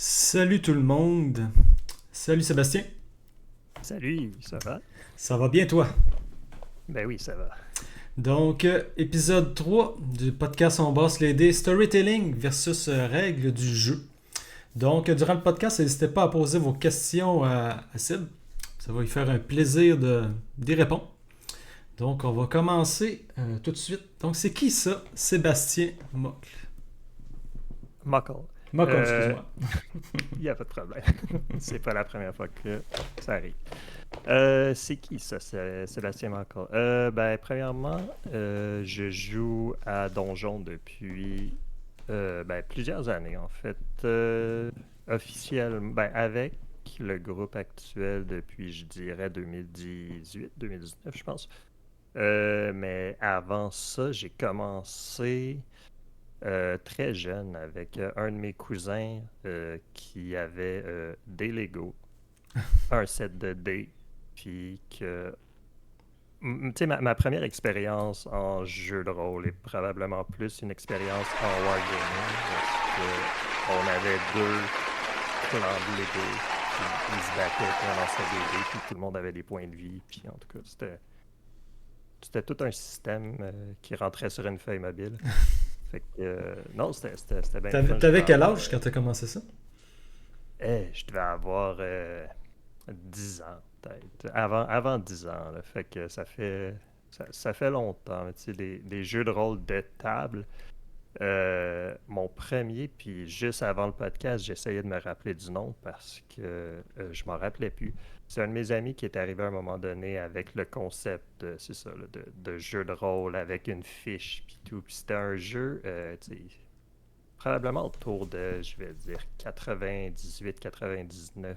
Salut tout le monde. Salut Sébastien. Salut, ça va? Ça va bien toi? Ben oui, ça va. Donc, épisode 3 du podcast On bosse les dés, storytelling versus règles du jeu. Donc, durant le podcast, n'hésitez pas à poser vos questions à Seb. Ça va lui faire un plaisir d'y répondre. Donc, on va commencer tout de suite. Donc, c'est qui ça? Sébastien Mocle. Muckle. Mocle, Euh, excuse-moi. Il n'y a pas de problème. C'est pas la première fois que ça arrive. C'est qui ça, Sébastien Muckle? Premièrement, je joue à Donjon depuis plusieurs années, en fait. Officiellement, avec le groupe actuel depuis, je dirais, 2018-2019, je pense. Mais avant ça, j'ai commencé très jeune avec un de mes cousins qui avait des Lego, un set de dés, puis que... Tu sais, ma première expérience en jeu de rôle est probablement plus une expérience en wargaming, parce que on avait deux clans de Lego, puis ils se battaient, puis on lançait des dés, puis tout le monde avait des points de vie, puis en tout cas, c'était tout un système qui rentrait sur une feuille mobile. Fait que, non, c'était bien le fun. Je devais T'avais quel avoir, âge quand t'as commencé ça? je devais avoir 10 ans, peut-être. Avant 10 ans, là. Fait que ça fait longtemps. Tu sais, des jeux de rôle de table. Mon premier, puis juste avant le podcast, j'essayais de me rappeler du nom parce que je m'en rappelais plus. C'est un de mes amis qui est arrivé à un moment donné avec le concept, c'est ça, là, de jeu de rôle avec une fiche, puis tout. Puis c'était un jeu, tu sais, probablement autour de, je vais dire, 98-99.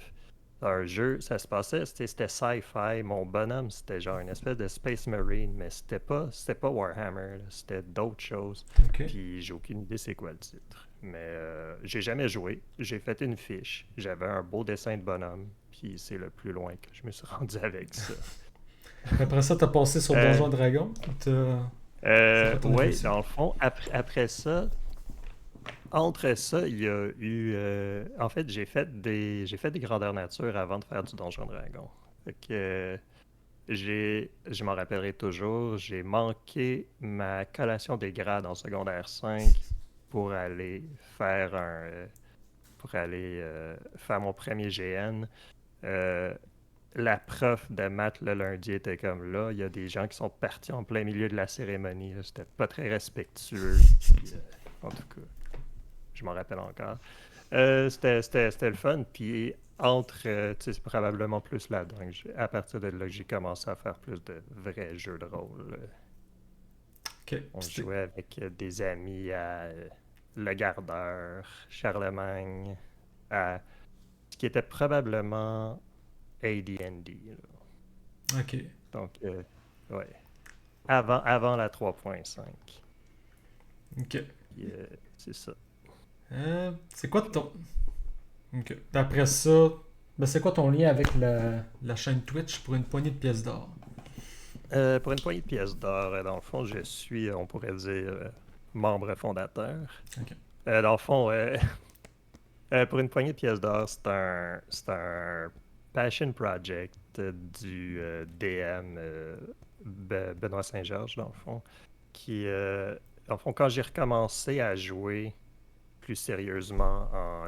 Un jeu, ça se passait, c'était sci-fi. Mon bonhomme, c'était genre une espèce de Space Marine, mais c'était pas Warhammer, là, c'était d'autres choses. Ok. Puis j'ai aucune idée c'est quoi le titre. Mais j'ai jamais joué. J'ai fait une fiche. J'avais un beau dessin de bonhomme. Puis c'est le plus loin que je me suis rendu avec ça. Après ça, t'as passé sur Euh, Donjon Dragon? C'est quoi ton ouais, évolution? dans le fond, après ça, entre ça, il y a eu. En fait, j'ai fait des grandeurs nature avant de faire du Donjon Dragon. Fait que je m'en rappellerai toujours, j'ai manqué ma collation des grades en secondaire 5 pour aller faire faire mon premier GN. Euh, la prof de maths le lundi était comme là. Il y a des gens qui sont partis en plein milieu de la cérémonie, là. C'était pas très respectueux. Puis, en tout cas, je m'en rappelle encore. C'était le fun. Puis entre, tu sais, c'est probablement plus là-dedans. À partir de là, que j'ai commencé à faire plus de vrais jeux de rôle. Ok. On jouait avec des amis à Le Gardeur, Charlemagne, à ce qui était probablement AD&D, là. Ok. Donc, ouais. Avant la 3.5. Ok. Puis, c'est ça. C'est quoi ton. Ok. Après ça, c'est quoi ton lien avec la chaîne Twitch pour une poignée de pièces d'or? Pour une poignée de pièces d'or, dans le fond, je suis, on pourrait dire, membre fondateur. Ok. Dans le fond, pour une poignée de pièces d'or, c'est un passion project du DM Benoît Saint-Georges, dans le fond, qui, dans le fond, quand j'ai recommencé à jouer plus sérieusement en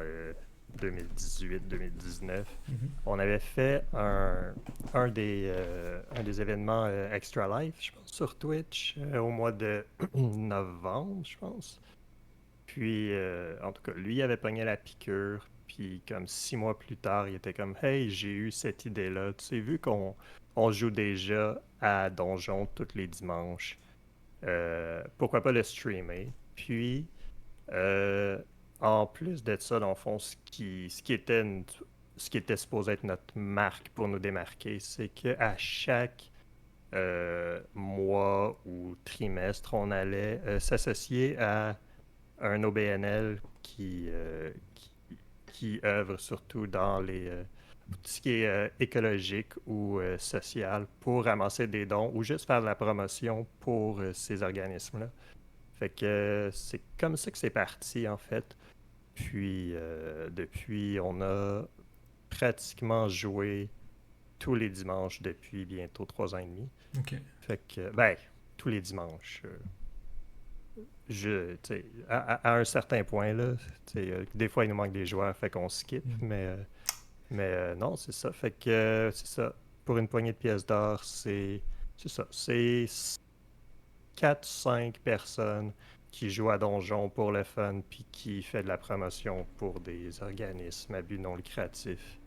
2018-2019, Mhm. on avait fait un des événements Extra Life, je pense, sur Twitch, au mois de novembre, je pense. Puis, en tout cas, lui, il avait pogné la piqûre. Puis, comme 6 mois plus tard, il était comme, Hey, j'ai eu cette idée-là. Tu sais, vu qu'on joue déjà à Donjon tous les dimanches, pourquoi pas le streamer? Puis, euh, en plus de ça, dans le fond, ce qui était supposé être notre marque pour nous démarquer, c'est qu'à chaque mois ou trimestre, on allait s'associer à un OBNL qui œuvre surtout dans tout ce qui est écologique ou social pour ramasser des dons ou juste faire de la promotion pour ces organismes-là. Fait que c'est comme ça que c'est parti, en fait. Puis, depuis, on a pratiquement joué tous les dimanches depuis bientôt 3 ans et demi. Ok. Fait que, ben, tous les dimanches. Tu sais, à un certain point, là, tu sais, des fois, il nous manque des joueurs, fait qu'on skip, Mm. mais non, c'est ça. Fait que, c'est ça. Pour une poignée de pièces d'or, c'est ça. C'est 4 5 personnes qui jouent à Donjon pour le fun, puis qui fait de la promotion pour des organismes à but non lucratif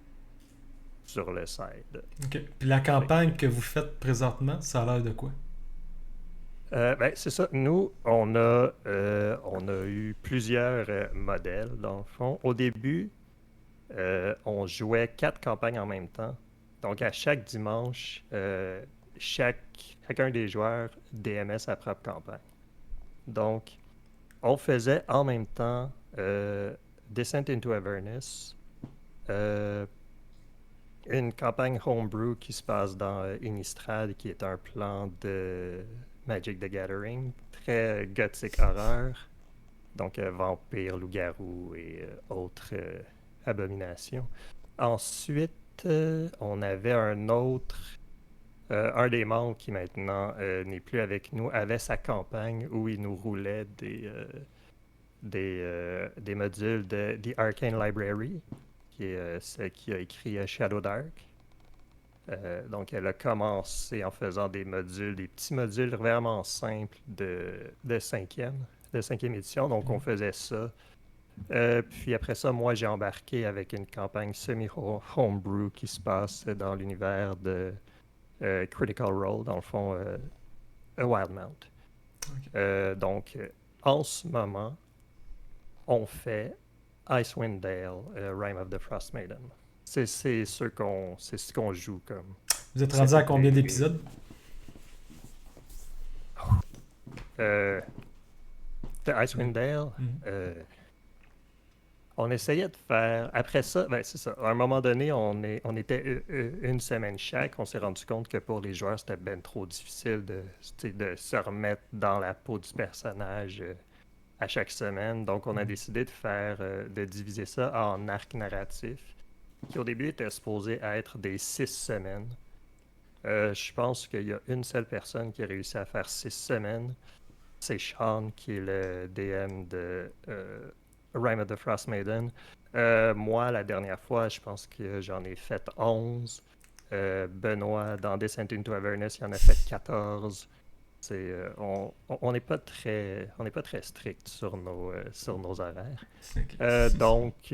sur le site. Ok. Puis la Fait que, campagne que vous faites présentement, ça a l'air de quoi? ben, c'est ça. Nous, on a eu plusieurs modèles, dans le fond. Au début, on jouait 4 campagnes en même temps. Donc, à chaque dimanche, chacun des joueurs DMait sa propre campagne. Donc, on faisait en même temps Descent into Avernus, euh, une campagne homebrew qui se passe dans Innistrad, qui est un plan de Magic the Gathering, très gothique horreur, donc vampires, loups-garous et autres abominations. Ensuite, on avait un des membres qui maintenant n'est plus avec nous, avait sa campagne où il nous roulait des modules de The Arcane Library, qui est celle qui a écrit Shadow Dark. Donc, elle a commencé en faisant des petits modules vraiment simples de cinquième édition. Donc, on faisait ça. Puis après ça, moi, j'ai embarqué avec une campagne semi-homebrew qui se passe dans l'univers de Critical Role, dans le fond, A Wild Mount. Donc, en ce moment, on fait Icewind Dale, Rime of the Frost Maiden. C'est ce qu'on joue comme Vous êtes rendu cet à combien été. d'épisodes? Euh, de Icewind Dale, Mhm. on essayait de faire. Après ça, ben, c'est ça. À un moment donné, on était une semaine chaque. On s'est rendu compte que pour les joueurs, c'était ben trop difficile de se remettre dans la peau du personnage à chaque semaine. Donc, on a décidé de diviser ça en arcs narratifs, qui au début étaient supposés être des 6 semaines. Je pense qu'il y a une seule personne qui a réussi à faire 6 semaines. C'est Sean, qui est le DM de Rime of the Frost Maiden. Moi, la dernière fois, je pense que j'en ai fait 11. Benoît, dans Descent into Avernus, il en a fait 14. On n'est pas très strict sur nos horaires. Ok. Donc,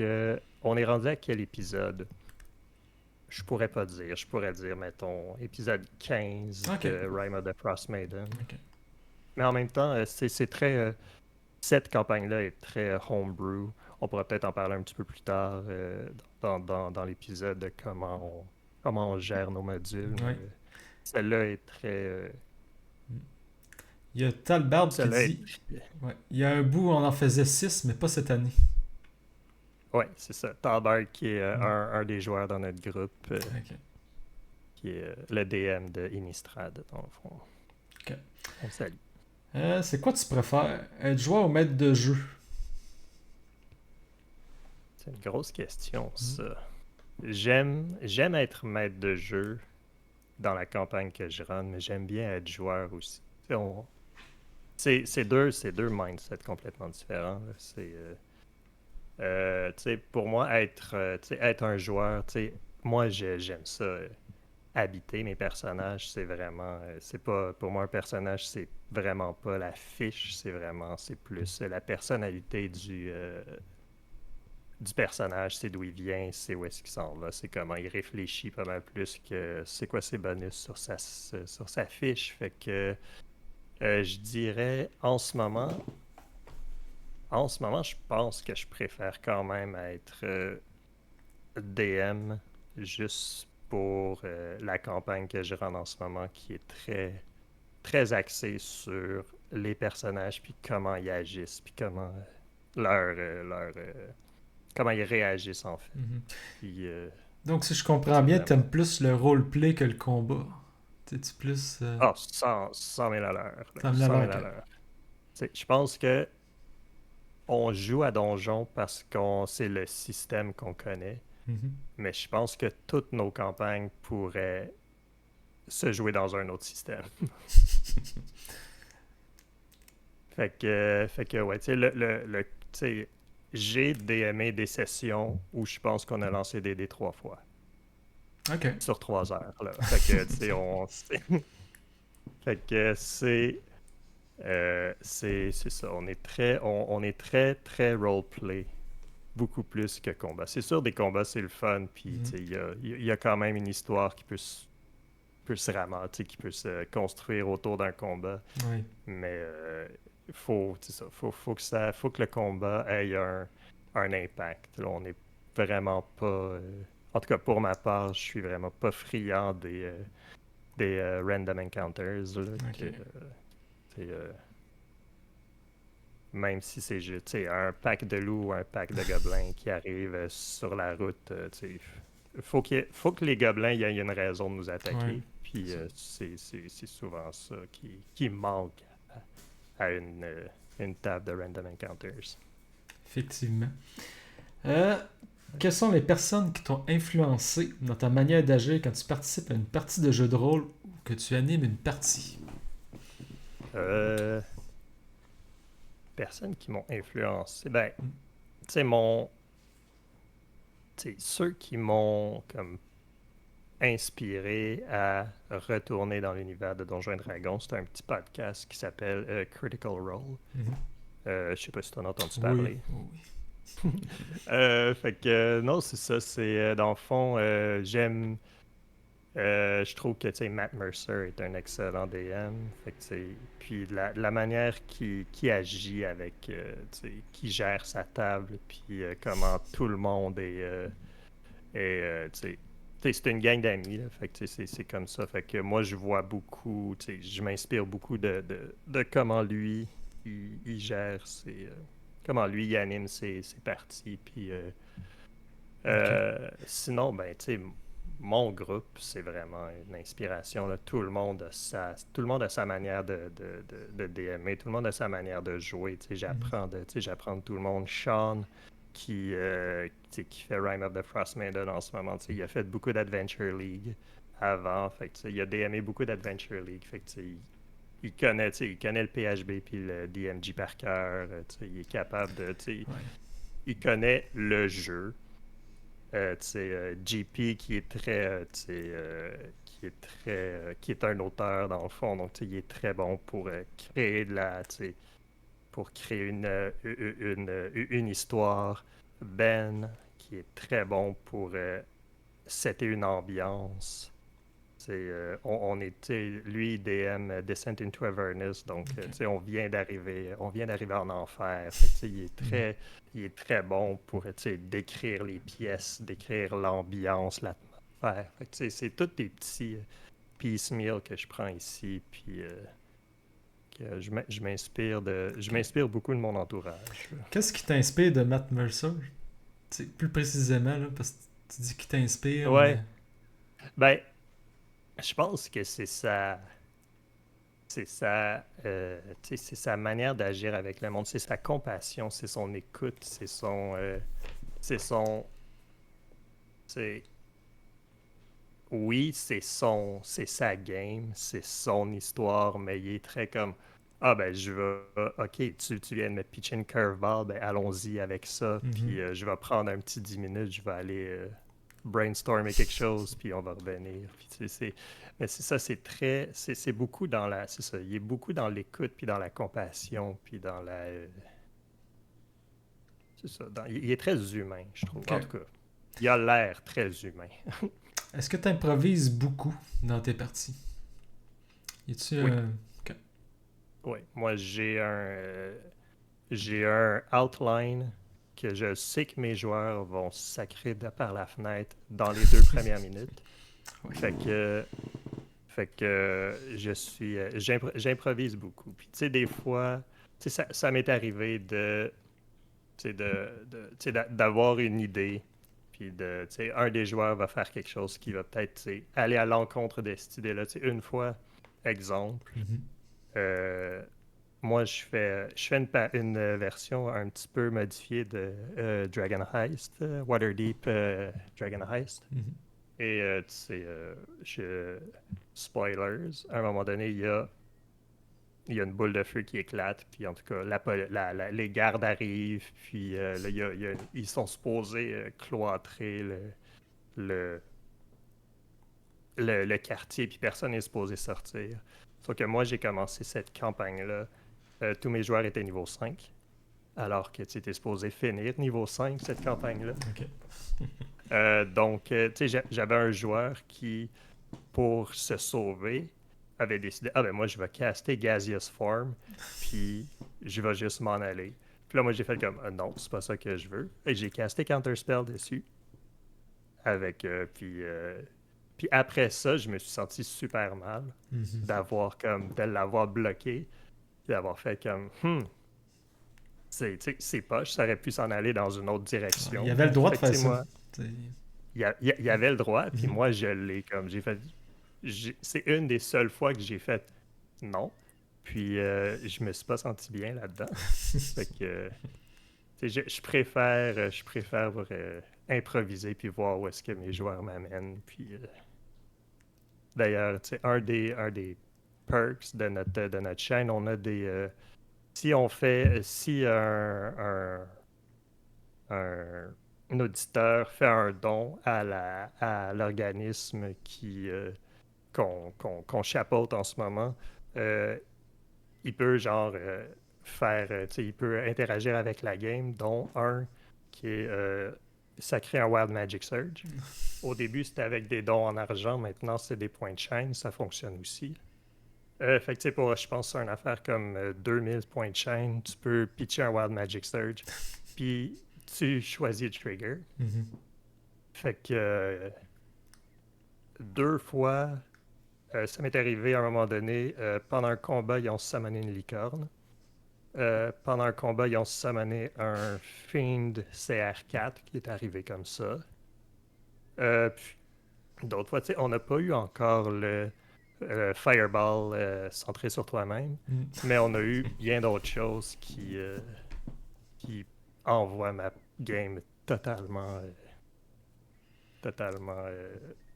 on est rendu à quel épisode? Je pourrais pas dire. Je pourrais dire, mettons, épisode 15 Ok. de Rime of the Frost Maiden. Ok. Mais en même temps, c'est très. Cette campagne-là est très homebrew. On pourra peut-être en parler un petit peu plus tard dans l'épisode de comment on gère nos modules. Mais Ouais. celle-là est très. Il y a Talbard qui Celle-là est. dit ouais, il y a un bout où on en faisait 6, mais pas cette année. Ouais, c'est ça. Talbert, qui est Mm. un des joueurs dans notre groupe, Ok. qui est le DM de Innistrad, dans le fond. Ok. On salue. C'est quoi tu préfères? Être joueur ou maître de jeu? C'est une grosse question, Mm. ça. J'aime être maître de jeu dans la campagne que je run, mais j'aime bien être joueur aussi. Tu sais, c'est deux mindsets complètement différents, là. Tu sais, pour moi, tu sais, être un joueur, tu sais, moi, j'aime ça. Habiter mes personnages, c'est vraiment, c'est pas, pour moi, un personnage, c'est vraiment pas la fiche, c'est plus la personnalité du personnage, c'est d'où il vient, c'est où est-ce qu'il s'en va, c'est comment il réfléchit pas mal plus que c'est quoi ses bonus sur sa fiche. Fait que je dirais en ce moment, je pense que je préfère quand même être DM juste pour la campagne que je run en ce moment qui est très, très axée sur les personnages puis comment ils agissent puis comment ils réagissent en fait. Mhm. Puis Donc, si je comprends c'est bien, vraiment. t'aimes plus le roleplay que le combat. T'es-tu plus. Ah, 100 000 à l'heure. Là, T'aimes la 100 000 langue. à l'heure. Tu sais, je pense que on joue à Donjon parce qu'on c'est le système qu'on connaît, Mhm. mais je pense que toutes nos campagnes pourraient se jouer dans un autre système. Fait que ouais, tu sais, tu sais, j'ai DMé des sessions où je pense qu'on a lancé des dés 3 fois OK. sur 3 heures, là. Fait que, tu sais, fait que c'est ça. On est très, très roleplay. Beaucoup plus que combat. C'est sûr, des combats, c'est le fun, puis tu Mhm. sais, il y a quand même une histoire qui peut se ramasser, qui peut se construire autour d'un combat. Oui. Mais c'est ça, faut que le combat ait un impact. Là, on n'est vraiment pas. En tout cas, pour ma part, je suis vraiment pas friand des random encounters. Là, que, OK. c'est, même si c'est juste tu sais, un pack de loups ou un pack de gobelins qui arrive sur la route, tu sais, faut que les gobelins il y ait une raison de nous Ouais. attaquer. Puis Ça. c'est souvent ça qui manque à une table de Random Encounters. Effectivement. Euh, Quelles sont les personnes qui t'ont influencé dans ta manière d'agir quand tu participes à une partie de jeu de rôle ou que tu animes une partie? Euh, Personnes qui m'ont influencé. Ben, Mm. tu sais, ceux qui m'ont comme inspiré à retourner dans l'univers de Donjons et Dragons, c'est un petit podcast qui s'appelle Critical Role. Mhm. Je sais pas si tu en as entendu Oui, parler. oui. Fait que non, c'est ça. C'est dans le fond, je trouve que tu sais, Matt Mercer est un excellent DM. Fait que, tu sais, puis la manière qu'il agit avec, tu sais, qui gère sa table, puis comment tout le monde tu sais, c'est une gang d'amis. Là. Fait que tu sais, c'est comme ça. Fait que moi, je vois beaucoup, tu sais, je m'inspire beaucoup de comment lui, il gère comment lui, il anime ses parties. Puis OK. sinon, ben, tu sais, mon groupe, c'est vraiment une inspiration. Là. Tout le monde a sa manière de DMer, tout le monde a sa manière de jouer. Mhm. Tu sais, j'apprends de tout le monde. Sean, tu sais, qui fait Rime of the Frost Maiden en ce moment, tu sais, il a fait beaucoup d'Adventure League avant. Fait que, tu sais, il a DMé beaucoup d'Adventure League. Fait que, tu sais, il connaît le PHB puis le DMG par cœur. Tu sais, il est capable de. Tu sais, Ouais. il connaît le jeu. Tu sais, JP qui est très, tu sais, qui est un auteur dans le fond, donc tu sais, il est très bon pour créer tu sais, pour créer une histoire. Ben, qui est très bon pour setter une ambiance. On était, lui, DM Descent into Avernus, donc OK. on vient d'arriver en enfer. Fait que, Mhm. il est très bon pour décrire les pièces, décrire l'ambiance, l'atmosphère. Fait que, c'est tous des petits piecemeal que je prends ici, puis que je m'inspire beaucoup de mon entourage. Qu'est-ce qui t'inspire de Matt Mercer? Tu sais, plus précisément, là, parce que tu dis qu'il t'inspire, mais... Ouais, ben, je pense que c'est sa manière d'agir avec le monde, c'est sa compassion, c'est son écoute, c'est son, c'est, oui, c'est sa game, c'est son histoire, mais il est très comme, ah ben ok, tu viens de me pitcher une curveball, ben allons-y avec ça, Mhm. puis je vais prendre un petit 10 minutes, je vais aller brainstormer quelque chose, puis on va revenir. Puis, mais c'est ça, c'est beaucoup c'est ça, il est beaucoup dans l'écoute, puis dans la compassion, puis dans c'est ça, il est très humain, je trouve. En OK. tout cas, il a l'air très humain. Est-ce que tu improvises beaucoup dans tes parties? Y tu Oui, OK. oui. Moi, j'ai un outline que je sais que mes joueurs vont sacrer de par la fenêtre dans les 2 premières minutes. Ouais. Fait que j'improvise beaucoup. Puis tu sais, des fois, tu sais, ça m'est arrivé tu sais, tu sais, d'avoir une idée, puis tu sais, un des joueurs va faire quelque chose qui va peut-être, tu sais, aller à l'encontre de cette idée-là. Tu sais, une fois, exemple, Mhm. euh, moi, je fais une version un petit peu modifiée de Dragon Heist, Waterdeep Dragon Heist. Mhm. Et tu sais, spoilers, à un moment donné, il y a une boule de feu qui éclate, puis en tout cas, les gardes arrivent, puis là, ils sont supposés cloîtrer le, le quartier, puis personne n'est supposé sortir. Sauf que moi, j'ai commencé cette campagne-là. Tous mes joueurs étaient niveau 5, alors que tu étais supposé finir niveau 5, cette campagne-là. Ok. Donc, tu sais, j'avais un joueur qui, pour se sauver, avait décidé, ah ben moi, je vais caster Gaseous Form, puis je vais juste m'en aller. Puis là, moi, j'ai fait comme, non, c'est pas ça que je veux. Et j'ai casté Counterspell dessus, avec, puis après ça, je me suis senti super mal Mhm. de l'avoir bloqué, puis d'avoir fait comme, c'est poche, ça aurait pu s'en aller dans une autre Il y direction. avait le droit de Fait que, tu faire sais, ça. moi, T'sais. il y avait le droit, puis Mhm. moi, je l'ai comme, c'est une des seules fois que j'ai fait non, puis je me suis pas senti bien là-dedans. Fait que, tu sais, je préfère improviser puis voir où est-ce que mes joueurs m'amènent, puis d'ailleurs, tu sais, un des perks de notre chaîne, on a si on fait, si un, un auditeur fait un don à l'organisme qu'on chapeaute en ce moment, euh, il peut genre tu sais, il peut interagir avec la game, dont un qui est ça crée un Wild Magic Surge. Au début, c'était avec des dons en argent, maintenant c'est des points de chaîne, ça fonctionne aussi. Fait que, tu sais, pour, je pense, une affaire comme 2000 points de chaîne, tu peux pitcher un Wild Magic Surge, puis tu choisis le trigger. Mhm. Fait que 2 fois, ça m'est arrivé à un moment donné, pendant un combat, ils ont summoné une licorne. Pendant un combat, ils ont summoné un Fiend CR4 qui est arrivé comme ça. Puis d'autres fois, tu sais, on n'a pas eu encore le Fireball centré sur toi-même, Mhm. mais on a eu bien d'autres choses qui envoient ma game totalement,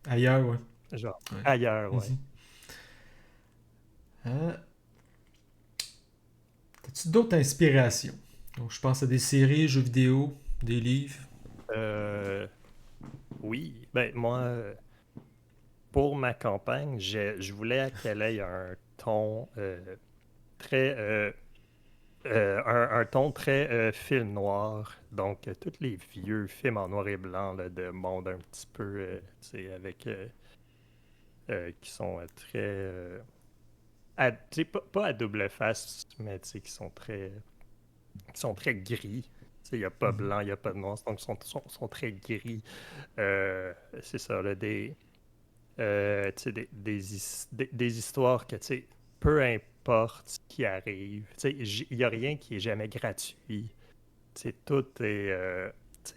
Ailleurs, ouais. genre Ouais. ailleurs, ouais. Mhm. Euh, As-tu d'autres inspirations? Donc, je pense à des séries, jeux vidéo, des livres. Euh, oui, ben moi, pour ma campagne, je voulais qu'elle ait un ton très un ton très film noir. Donc, tous les vieux films en noir et blanc là, de monde un petit peu, tu sais, avec qui sont très, tu sais, pas à double face, mais tu sais, qui sont très gris. Tu sais, il n'y a pas Mhm. blanc, il n'y a pas de noir, donc ils sont très gris. C'est ça, là, tu sais, des histoires que, tu sais, peu importe ce qui arrive, tu sais, il n'y a rien qui est jamais gratuit. Tu sais, tout est. Tu sais,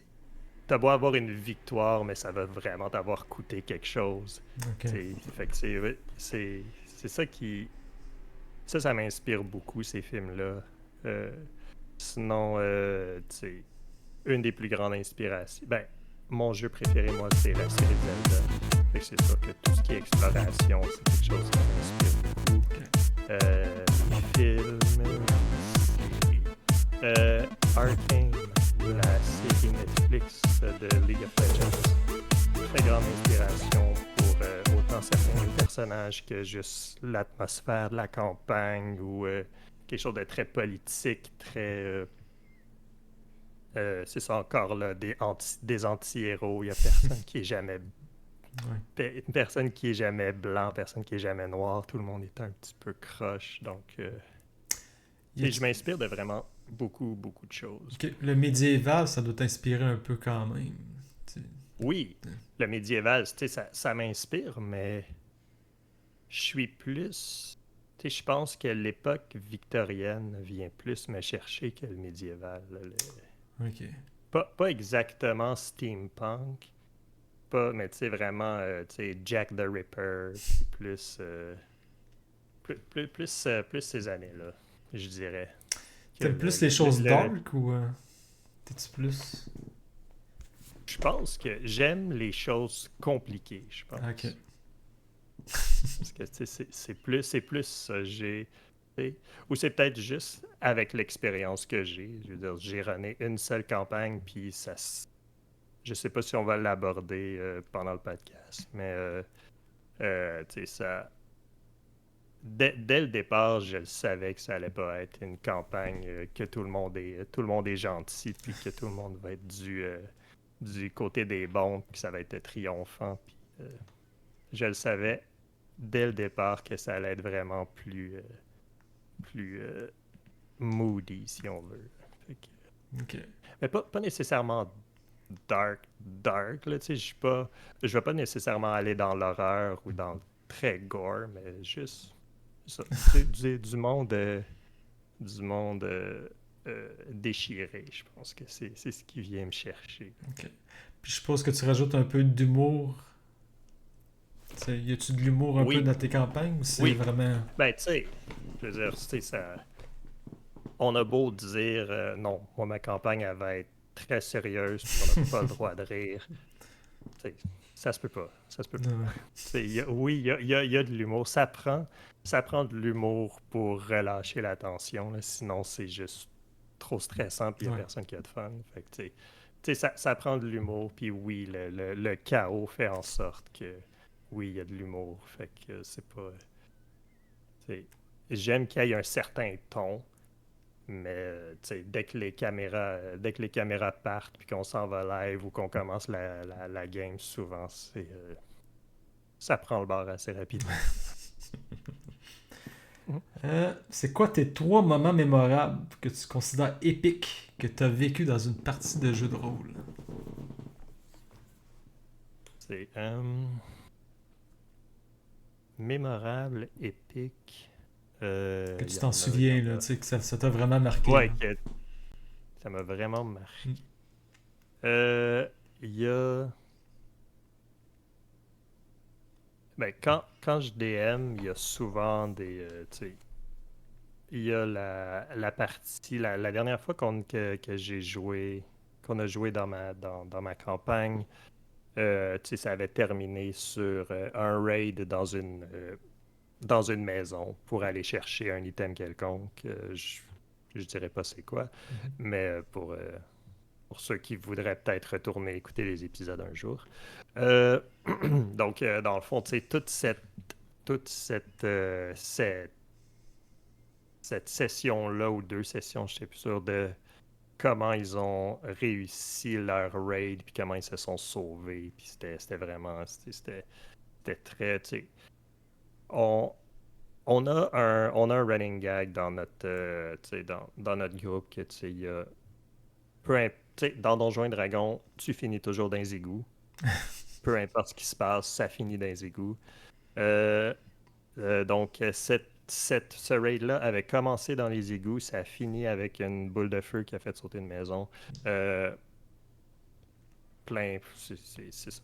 t'as beau avoir une victoire, mais ça va vraiment t'avoir coûté quelque chose. Ok. Tu sais, fait que ouais, c'est ça qui. Ça m'inspire beaucoup, ces films-là. Euh, Sinon, tu sais, une des plus grandes inspirations. Ben, mon jeu préféré, moi, c'est la série Zelda. Fait que c'est sûr que tout ce qui est exploration, c'est quelque chose qui m'inspire beaucoup. Les films, les séries. Arcane, la série Netflix de League of Legends. Très grande inspiration pour autant certains personnages que juste l'atmosphère de la campagne ou quelque chose de très politique, très c'est ça encore là, des anti-héros. Il n'y a personne qui est jamais Ouais. personne qui est jamais blanc, personne qui est jamais noir. Tout le monde est un petit peu croche. Donc, Y je a-tu- m'inspire de vraiment beaucoup, beaucoup de choses. Ok. Le médiéval, ça doit t'inspirer un peu quand même. Tu- Oui, le médiéval, tu sais, ça m'inspire, mais je suis plus. Tu sais, je pense que l'époque victorienne vient plus me chercher que le médiéval. Là, Ok. pas exactement steampunk, pas, mais tu sais, vraiment, tu sais, Jack the Ripper, puis plus ces années-là. je dirais. T'aimes plus les choses dark ou t'es-tu plus... Je pense que j'aime les choses compliquées, je Ok. pense. Parce que c'est plus ça. Ou c'est peut-être juste avec l'expérience que j'ai. Je veux dire, j'ai runné une seule campagne, puis je sais pas si on va l'aborder pendant le podcast, mais tu sais, ça. Dès le départ, je le savais que ça allait pas être une campagne que tout le monde est gentil, puis que tout le monde va être du côté des bons, puis que ça va être triomphant. Puis, je le savais dès le départ que ça allait être vraiment plus moody, si on veut. Fait que- Ok. mais pas nécessairement dark, là, tu sais, je vais pas nécessairement aller dans l'horreur ou dans le très gore, mais juste ça, du monde, déchiré, je pense que c'est ce qui vient me chercher. Ok. Puis je suppose que tu rajoutes un peu d'humour. T'sais, y a-tu de l'humour un peu Oui, dans tes campagnes ou c'est oui. vraiment... Ben, tu sais, je veux dire, tu sais, on a beau dire, non, moi, ma campagne, elle va être très sérieuse, puis on n'a pas le droit de rire. Tu sais, ça se peut pas. Ça se peut pas. Ouais. Tu sais, oui, il y a de l'humour. Ça prend de l'humour pour relâcher la tension, là. Sinon, c'est juste trop stressant, puis il n'y a Ouais. personne qui a de fun. Fait que, tu sais, ça prend de l'humour, puis oui, le chaos fait en sorte que, oui, il y a de l'humour. Fait que c'est pas... tu sais, j'aime qu'il y ait un certain ton, mais tu sais, dès que les caméras partent, puis qu'on s'en va live ou qu'on commence la game, souvent, ça prend le bord assez rapidement. Mhm. C'est quoi tes 3 moments mémorables que tu considères épiques que tu as vécu dans une partie de jeu de rôle? C'est mémorable, épique. Que tu Il y t'en en a, il y souviens, en là, a. tu sais, que ça t'a vraiment marqué. Ouais, Là. ça m'a vraiment Mm. marqué. Euh, Il y a. Ben, quand je DM, il y a souvent des. Tu sais, il y a la partie. La dernière fois que j'ai joué. Qu'on a joué dans ma campagne, tu sais, ça avait terminé sur un raid dans une maison pour aller chercher un item quelconque. Je dirais pas c'est quoi, Mhm. mais pour ceux qui voudraient peut-être retourner écouter les épisodes un jour. Euh, donc, dans le fond, tu sais, toute cette session-là, ou 2 sessions, je ne sais plus sûr, de comment ils ont réussi leur raid, puis comment ils se sont sauvés, puis c'était vraiment, c'était très, tu sais, on, on a un running gag dans notre, tu sais, dans notre groupe que, tu sais, il y a, tu sais, dans Donjons et Dragons, tu finis toujours dans les égouts. Peu importe ce qui se passe, ça finit dans les égouts. Euh, donc, ce raid-là avait commencé dans les égouts, ça a fini avec une boule de feu qui a fait sauter une maison. Euh,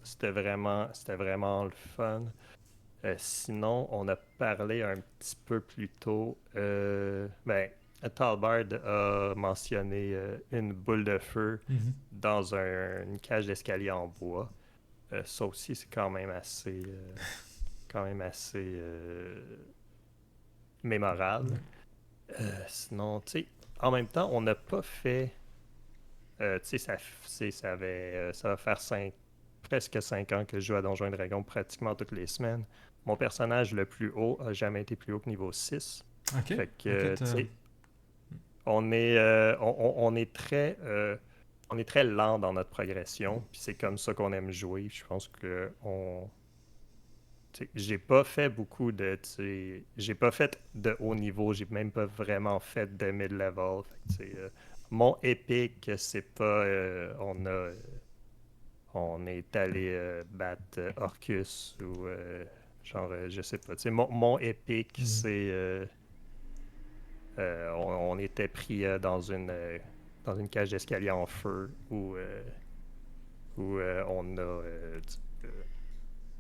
c'était vraiment le fun. Sinon, on a parlé un petit peu plus tôt. Ben, Talbard a mentionné une boule de feu Mhm. dans une cage d'escalier en bois. Ça aussi, c'est quand même assez mémorable. Ouais. Sinon, tu sais, en même temps, on n'a pas fait. Tu sais, ça va faire presque 5 ans que je joue à Donjons et Dragons pratiquement toutes les semaines. Mon personnage le plus haut a jamais été plus haut que niveau 6. Ok. Fait Ok. que, tu sais, on on est très lent dans notre progression, puis c'est comme ça qu'on aime jouer. Je pense que tu sais, j'ai pas fait beaucoup de, tu sais, j'ai pas fait de haut niveau, j'ai même pas vraiment fait de mid-level. Fait que, tu sais, mon épique, c'est pas, on est allé battre Orcus ou genre, je sais pas. Tu sais, mon épique, Mhm. c'est, on était pris dans une cage d'escalier en feu où on a,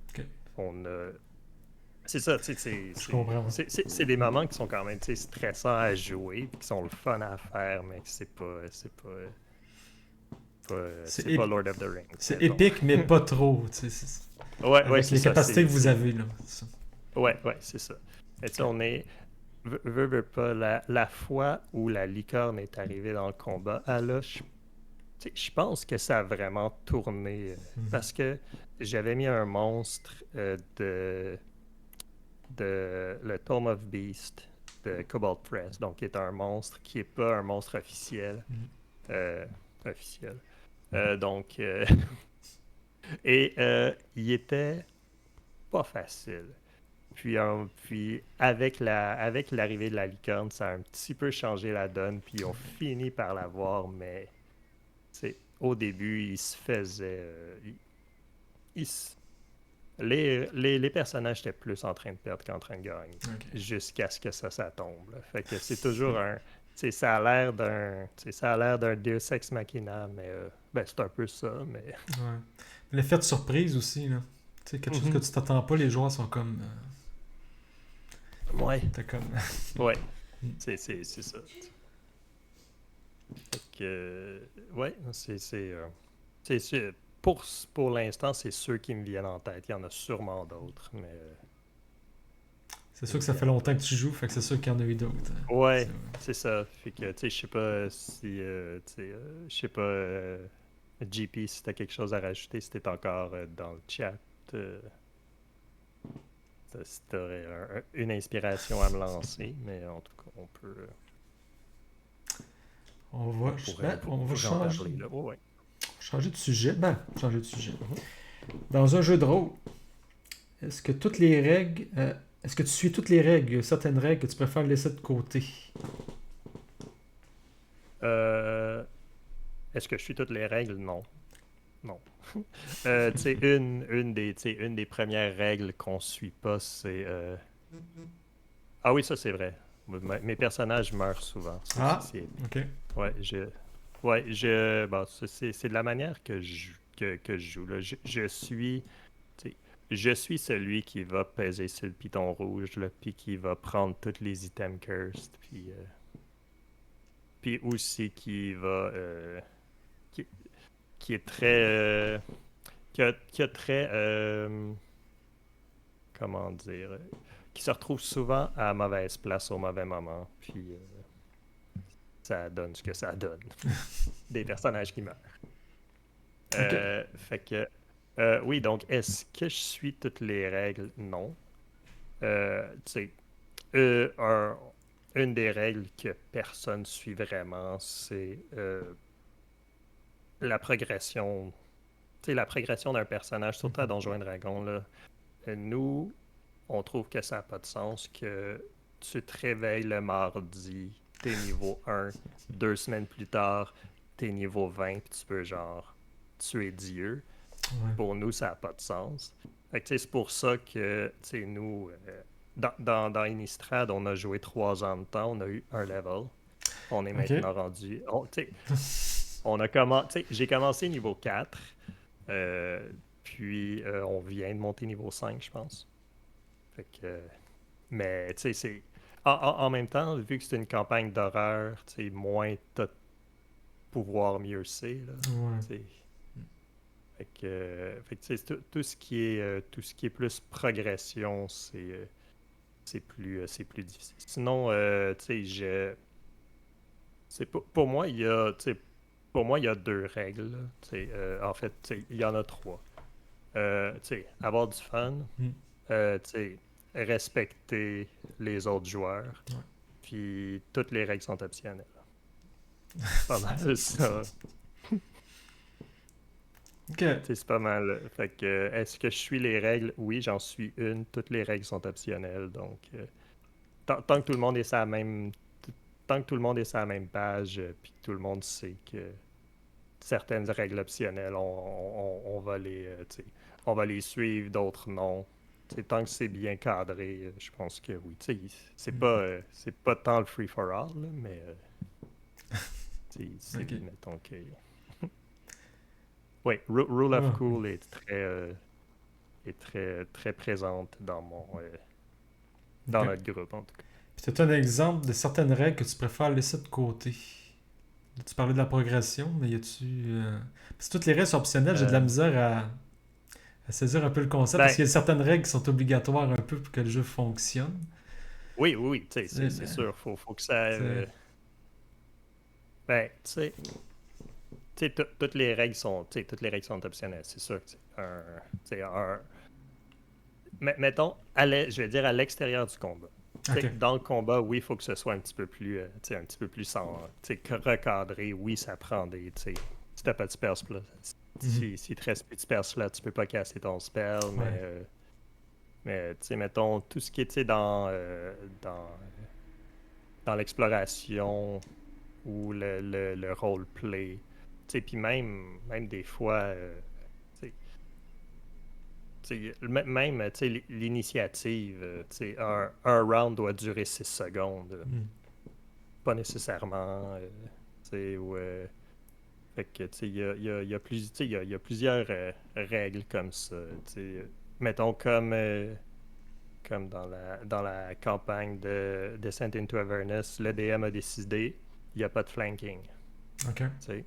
Ok. on a C'est ça, tu sais, Je comprends. Ouais. c'est des moments qui sont quand même, tu sais, stressants à jouer, puis qui sont le fun à faire, mais C'est c'est pas Lord of the Rings, c'est mettons. épique, mais pas trop. Ouais, ouais, Avec c'est les ça, capacités que vous avez, là. C'est ça. ouais, ouais, c'est ça. Et tu sais, Ok. on est, veux pas, la fois où la licorne est arrivée dans le combat, tu sais, je pense que ça a vraiment tourné, Mhm. parce que j'avais mis un monstre le Tome of Beast de Cobalt Press, donc qui est un monstre qui est pas un monstre officiel. Mhm. euh, officiel. Donc, et il était pas facile. Puis avec l'arrivée de la licorne, ça a un petit peu changé la donne, puis on finit par l'avoir, mais au début, il se faisait. Il se- les personnages étaient plus en train de perdre qu'en train de gagner, Ok. jusqu'à ce que ça tombe, là. Fait que c'est toujours un. Ça a l'air ça a l'air d'un Deus Ex Machina, mais ben, c'est un peu ça, mais. Ouais. L'effet de surprise aussi, là. Tu sais, quelque chose que Mhm. tu t'attends pas, les joueurs sont comme. Ouais, T'es comme. ouais, Mm. c'est ça. Fait que, ouais, pour l'instant, c'est ceux qui me viennent en tête. Il y en a sûrement d'autres, mais C'est sûr que ça fait évidemment. longtemps que tu joues, fait que c'est sûr qu'il y en a eu d'autres. C'est Ouais, vrai. c'est ça. Fait que, tu sais, je sais pas si, tu sais, je sais pas, GP, si t'as quelque chose à rajouter, si t'es encore dans le chat, euh, si t'aurais une inspiration à me lancer, mais en tout cas, On on va pourrait en parler, là. Ouais, ouais. changer de sujet. Ben, changer de sujet. Mhm. Dans un jeu de rôle, est-ce que toutes les règles. Est-ce que tu suis toutes les règles? Il y a certaines règles que tu préfères laisser de côté. Euh, Est-ce que je suis toutes les règles? Non. Non. Tu sais, une des premières règles qu'on suit pas, c'est. Ah oui, ça c'est vrai. Mes personnages meurent souvent. Ça aussi, Ah, c'est épique. ok. Ouais, bon, ça, c'est de la manière que je joue, là. Tu sais, je suis celui qui va peser sur le piton rouge, là, puis qui va prendre tous les items cursed, puis aussi qui, qui est très, qui a très, comment dire, qui se retrouve souvent à mauvaise place au mauvais moment, puis ça donne ce que ça donne. Des personnages qui meurent. Ok. Fait que, oui, donc, est-ce que je suis toutes les règles? Non. Tu sais, une des règles que personne suit vraiment, c'est la progression. Tu sais, la progression d'un personnage, surtout à Mhm. Donjons et Dragons, là. Nous, on trouve que ça n'a pas de sens que tu te réveilles le mardi, t'es niveau 1, 2 semaines plus tard, t'es niveau 20, puis tu peux genre tuer Dieu. Ouais. Pour nous, ça n'a pas de sens. Fait que, tu sais, c'est pour ça que nous, dans Innistrad, on a joué 3 ans de temps, on a eu un level. On est Ok. maintenant rendu. J'ai commencé niveau 4, euh, puis on vient de monter niveau 5, je pense. Fait que, mais tu sais, en même temps, vu que c'est une campagne d'horreur, tu sais, moins t'as de pouvoir, mieux c'est, là. Ouais. Tu sais. Tu sais, tout ce qui est plus progression, c'est plus difficile. Sinon, tu sais, pour moi, pour moi, il y a deux règles, là. Tu sais, en fait, tu sais, il y en a trois. Tu sais, avoir du fun, Mm. tu sais, respecter les autres joueurs, Ouais. puis toutes les règles sont optionnelles. Pas mal ça. Ok. Tu sais, c'est pas mal. Fait que, est-ce que je suis les règles? Oui, j'en suis une. Toutes les règles sont optionnelles. Donc, tant que tout le monde est sur la même, tant que tout le monde est sur la même page, puis que tout le monde sait que certaines règles optionnelles, on va tu sais, on va les suivre, d'autres non. Tu sais, tant que c'est bien cadré, je pense que oui. Tu sais, Mm. c'est pas tant le free for all, là, mais tu sais, Ok. mettons que. Oui, Rule of Ah, oui. Cool est très, très présente dans mon, Dans Ok. notre groupe, en tout cas. Puis t'as un exemple de certaines règles que tu préfères laisser de côté. Là, tu parlais de la progression, mais y a-tu... Parce que toutes les règles sont optionnelles, j'ai de la Euh, misère à saisir un peu le concept, parce ben, qu'il y a certaines règles qui sont obligatoires un peu pour que le jeu fonctionne. oui, oui, oui, tu sais, Tu sais, c'est mais... sûr. Faut que ça. tu sais, Ben, tu sais, toutes les règles sont, tu sais, toutes les règles sont optionnelles, c'est sûr. Tu sais, mettons, je vais dire à l'extérieur du combat. Tu ok. sais, dans le combat, oui, il faut que ce soit un petit peu plus, tu sais, un petit peu plus recadré. Oui, ça prend des, tu sais, si t'as pas de spell, Mhm. si te reste plus de spells là, tu peux pas casser ton spell, Ouais. mais tu sais, mettons, tout ce qui est, tu sais, dans, dans l'exploration ou le roleplay, tu sais, puis même des fois, tu sais, même tu sais, l'initiative, tu sais, un round doit durer 6 secondes. Mhm. Pas nécessairement. Tu sais, fait que, tu sais, il y a plus, tu sais, il y a plusieurs règles comme ça. Tu sais, mettons comme dans la campagne de Descent into Avernus, le DM a décidé, il n'y a pas de flanking. Ok. Tu sais.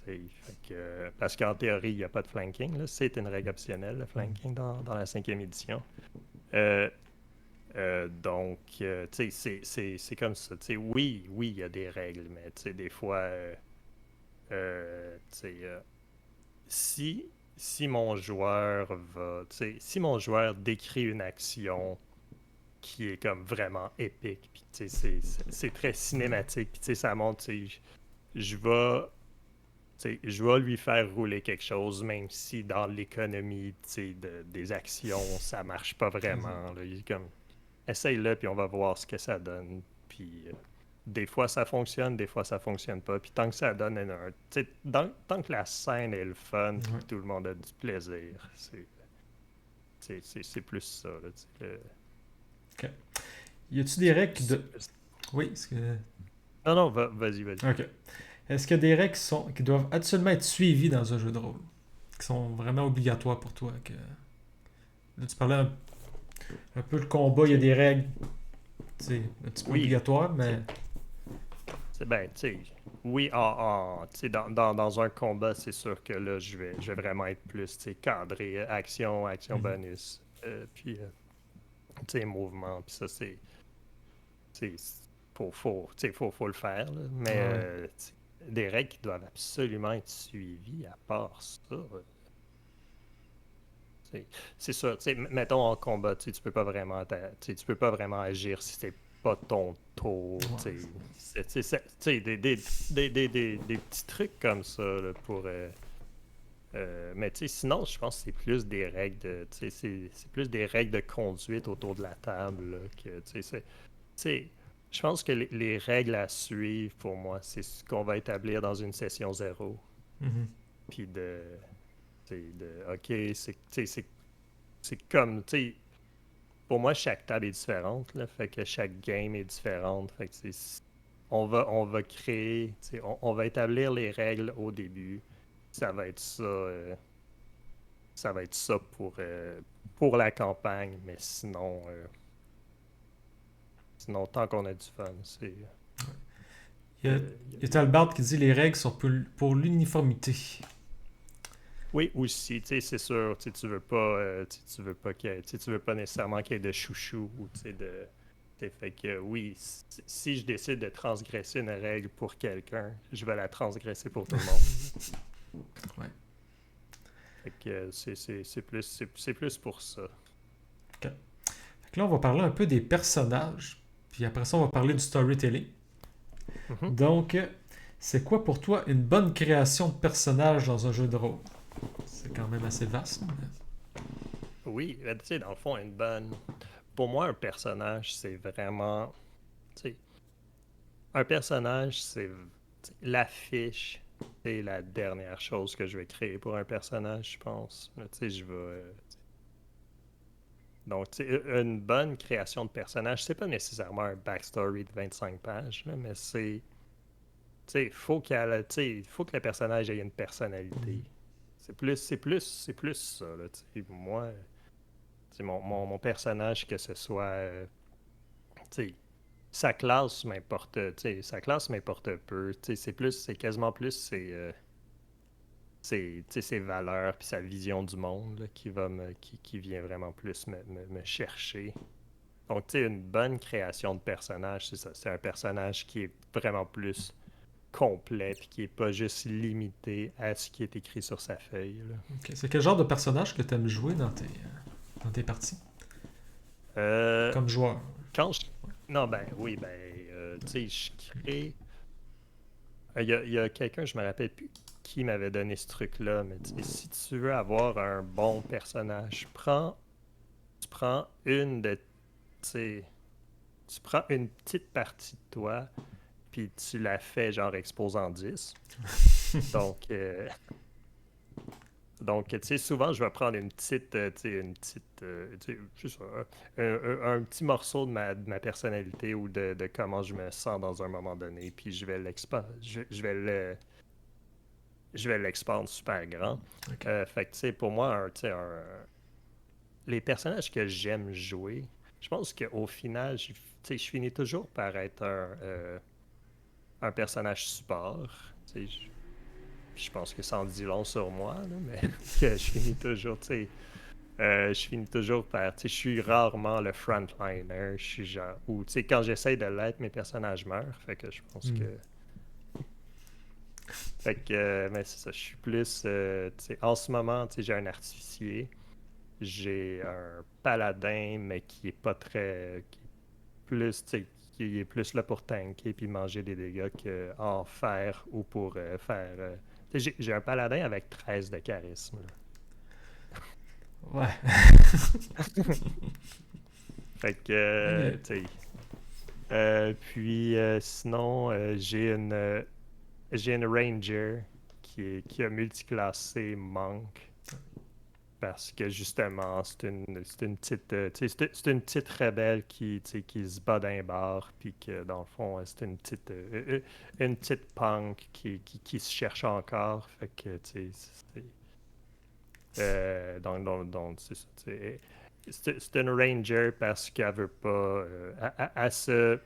Fait que, parce qu'en théorie, il n'y a pas de flanking. Là. C'est une règle optionnelle, le Mhm. flanking dans la cinquième édition. Euh, donc, tu sais, c'est comme ça. Tu sais, oui, il y a des règles, mais tu sais, des fois, tu sais, si mon joueur si mon joueur décrit une action qui est comme vraiment épique, puis tu sais, c'est très cinématique, puis tu sais, ça montre, tu sais, je vais je vais lui faire rouler quelque chose, même si dans l'économie des actions, ça marche pas Exact. vraiment. Là. Il est comme, essaye-le, puis on va voir ce que ça donne. Puis des fois, ça fonctionne, des fois, ça fonctionne pas. Puis tant que ça donne tant que la scène est le fun, puis Ouais. que tout le monde a du plaisir, c'est plus ça. Là, Ok. Y a-tu des règles qui... c'est plus- Oui, est-ce que... Non, non, vas-y, vas-y. Ok. Est-ce qu'il y a des règles qui doivent absolument être suivies dans un jeu de rôle? Qui sont vraiment obligatoires pour toi? Là, tu parlais un peu le combat, il y a des règles, tu sais, un petit peu Oui, obligatoires, tu mais... sais, ben, tu sais, oui, tu sais, dans un combat, c'est sûr que là, je vais vraiment être plus, tu sais, cadré, action Mhm. bonus, puis, tu sais, mouvement, puis ça, tu sais, faut le faire, là. Mais Ah ouais. tu sais, des règles qui doivent absolument être suivies à part ça. Tu sais, c'est ça. Tu sais, mettons en combat, tu peux pas vraiment, tu peux pas vraiment agir si c'est pas ton tour. Ouais. Tu sais, des petits trucs comme ça là, pour. Mais tu sais, sinon, je pense que c'est plus des règles de, tu sais, c'est plus des règles de conduite autour de la table là, que tu sais, sais, je pense que les règles à suivre pour moi, c'est ce qu'on va établir dans une session zéro. Mhm. Puis OK, c'est comme, tu sais, pour moi, chaque table est différente, là, fait que chaque game est différente. Fait que on va créer, tu sais, on va établir les règles au début. Ça va être ça, ça va être ça pour la campagne, mais sinon tant qu'on a du fun, Il y a, y a il y a des Talbot qui dit les règles sont pour l'uniformité. Oui, aussi, tu sais, c'est sûr, tu sais, tu veux pas tu veux pas nécessairement qu'il y ait de chouchou ou, tu sais, fait que oui, si je décide de transgresser une règle pour quelqu'un, je vais la transgresser pour tout le monde. Ouais. Fait que c'est plus pour ça. Ok. Fait que là, on va parler un peu des personnages. Puis après ça, on va parler du storytelling. Mhm. Donc, c'est quoi pour toi une bonne création de personnage dans un jeu de rôle? C'est quand même assez vaste. Oui, tu sais, dans le fond, pour moi, un personnage, c'est vraiment, tu sais, un personnage, l'affiche. C'est la dernière chose que je vais créer pour un personnage, je pense. Là, tu sais, donc, tu sais, une bonne création de personnage, c'est pas nécessairement un backstory de 25 pages, là, mais tu sais, tu sais, faut que le personnage ait une personnalité. Mhm. C'est plus ça, là, tu sais. Moi, mon personnage, que ce soit tu sais, sa classe m'importe, sa classe m'importe peu. C'est quasiment plus ses valeurs puis sa vision du monde là, qui vient vraiment plus me chercher. Donc, une bonne création de personnage, c'est ça. C'est un personnage qui est vraiment plus complet puis qui est pas juste limité à ce qui est écrit sur sa feuille, là. Ok. C'est quel genre de personnage que tu aimes jouer dans tes parties? Euh, Comme joueur. quand je... Non, ben oui, tu sais, je crée... Il y a quelqu'un, je me rappelle plus qui m'avait donné ce truc-là, mais si tu veux avoir un bon personnage, tu prends tu sais, tu prends une petite partie de toi, puis tu la fais genre exposant 10. Donc, tu sais, souvent, je vais prendre tu sais, un petit morceau de ma personnalité ou de comment je me sens dans un moment donné, puis je vais l'expandre super grand. Ok. Fait que, tu sais, pour moi, les personnages que j'aime jouer, je pense qu'au final, tu sais, je finis toujours par être un personnage support. Tu sais, je pense que ça en dit long sur moi, là, mais que je finis toujours, tu sais, je finis toujours par, tu sais, je suis rarement le frontliner, je suis genre, ou tu sais, quand j'essaye de l'être, mes personnages meurent, fait que je pense Hmm. mais c'est ça, je suis plus, tu sais, en ce moment, tu sais, j'ai un artificier, j'ai un paladin, mais qui est pas très, qui est plus, tu sais, qui est plus là pour tanker puis manger des dégâts qu'en faire ou pour faire, tu sais, j'ai un paladin avec 13 de charisme, là. Ouais. Fait que, Ok. tu sais. Puis sinon, j'ai une Ranger qui a multiclassé Monk parce que justement, c'est une petite, tu sais, c'est une petite rebelle tu sais, qui se bat d'un bar, puis que dans le fond, c'est une petite punk qui se cherche encore. Fait que, tu sais, c'est ça. Tu sais, c'est une Ranger parce qu'elle veut pas, elle se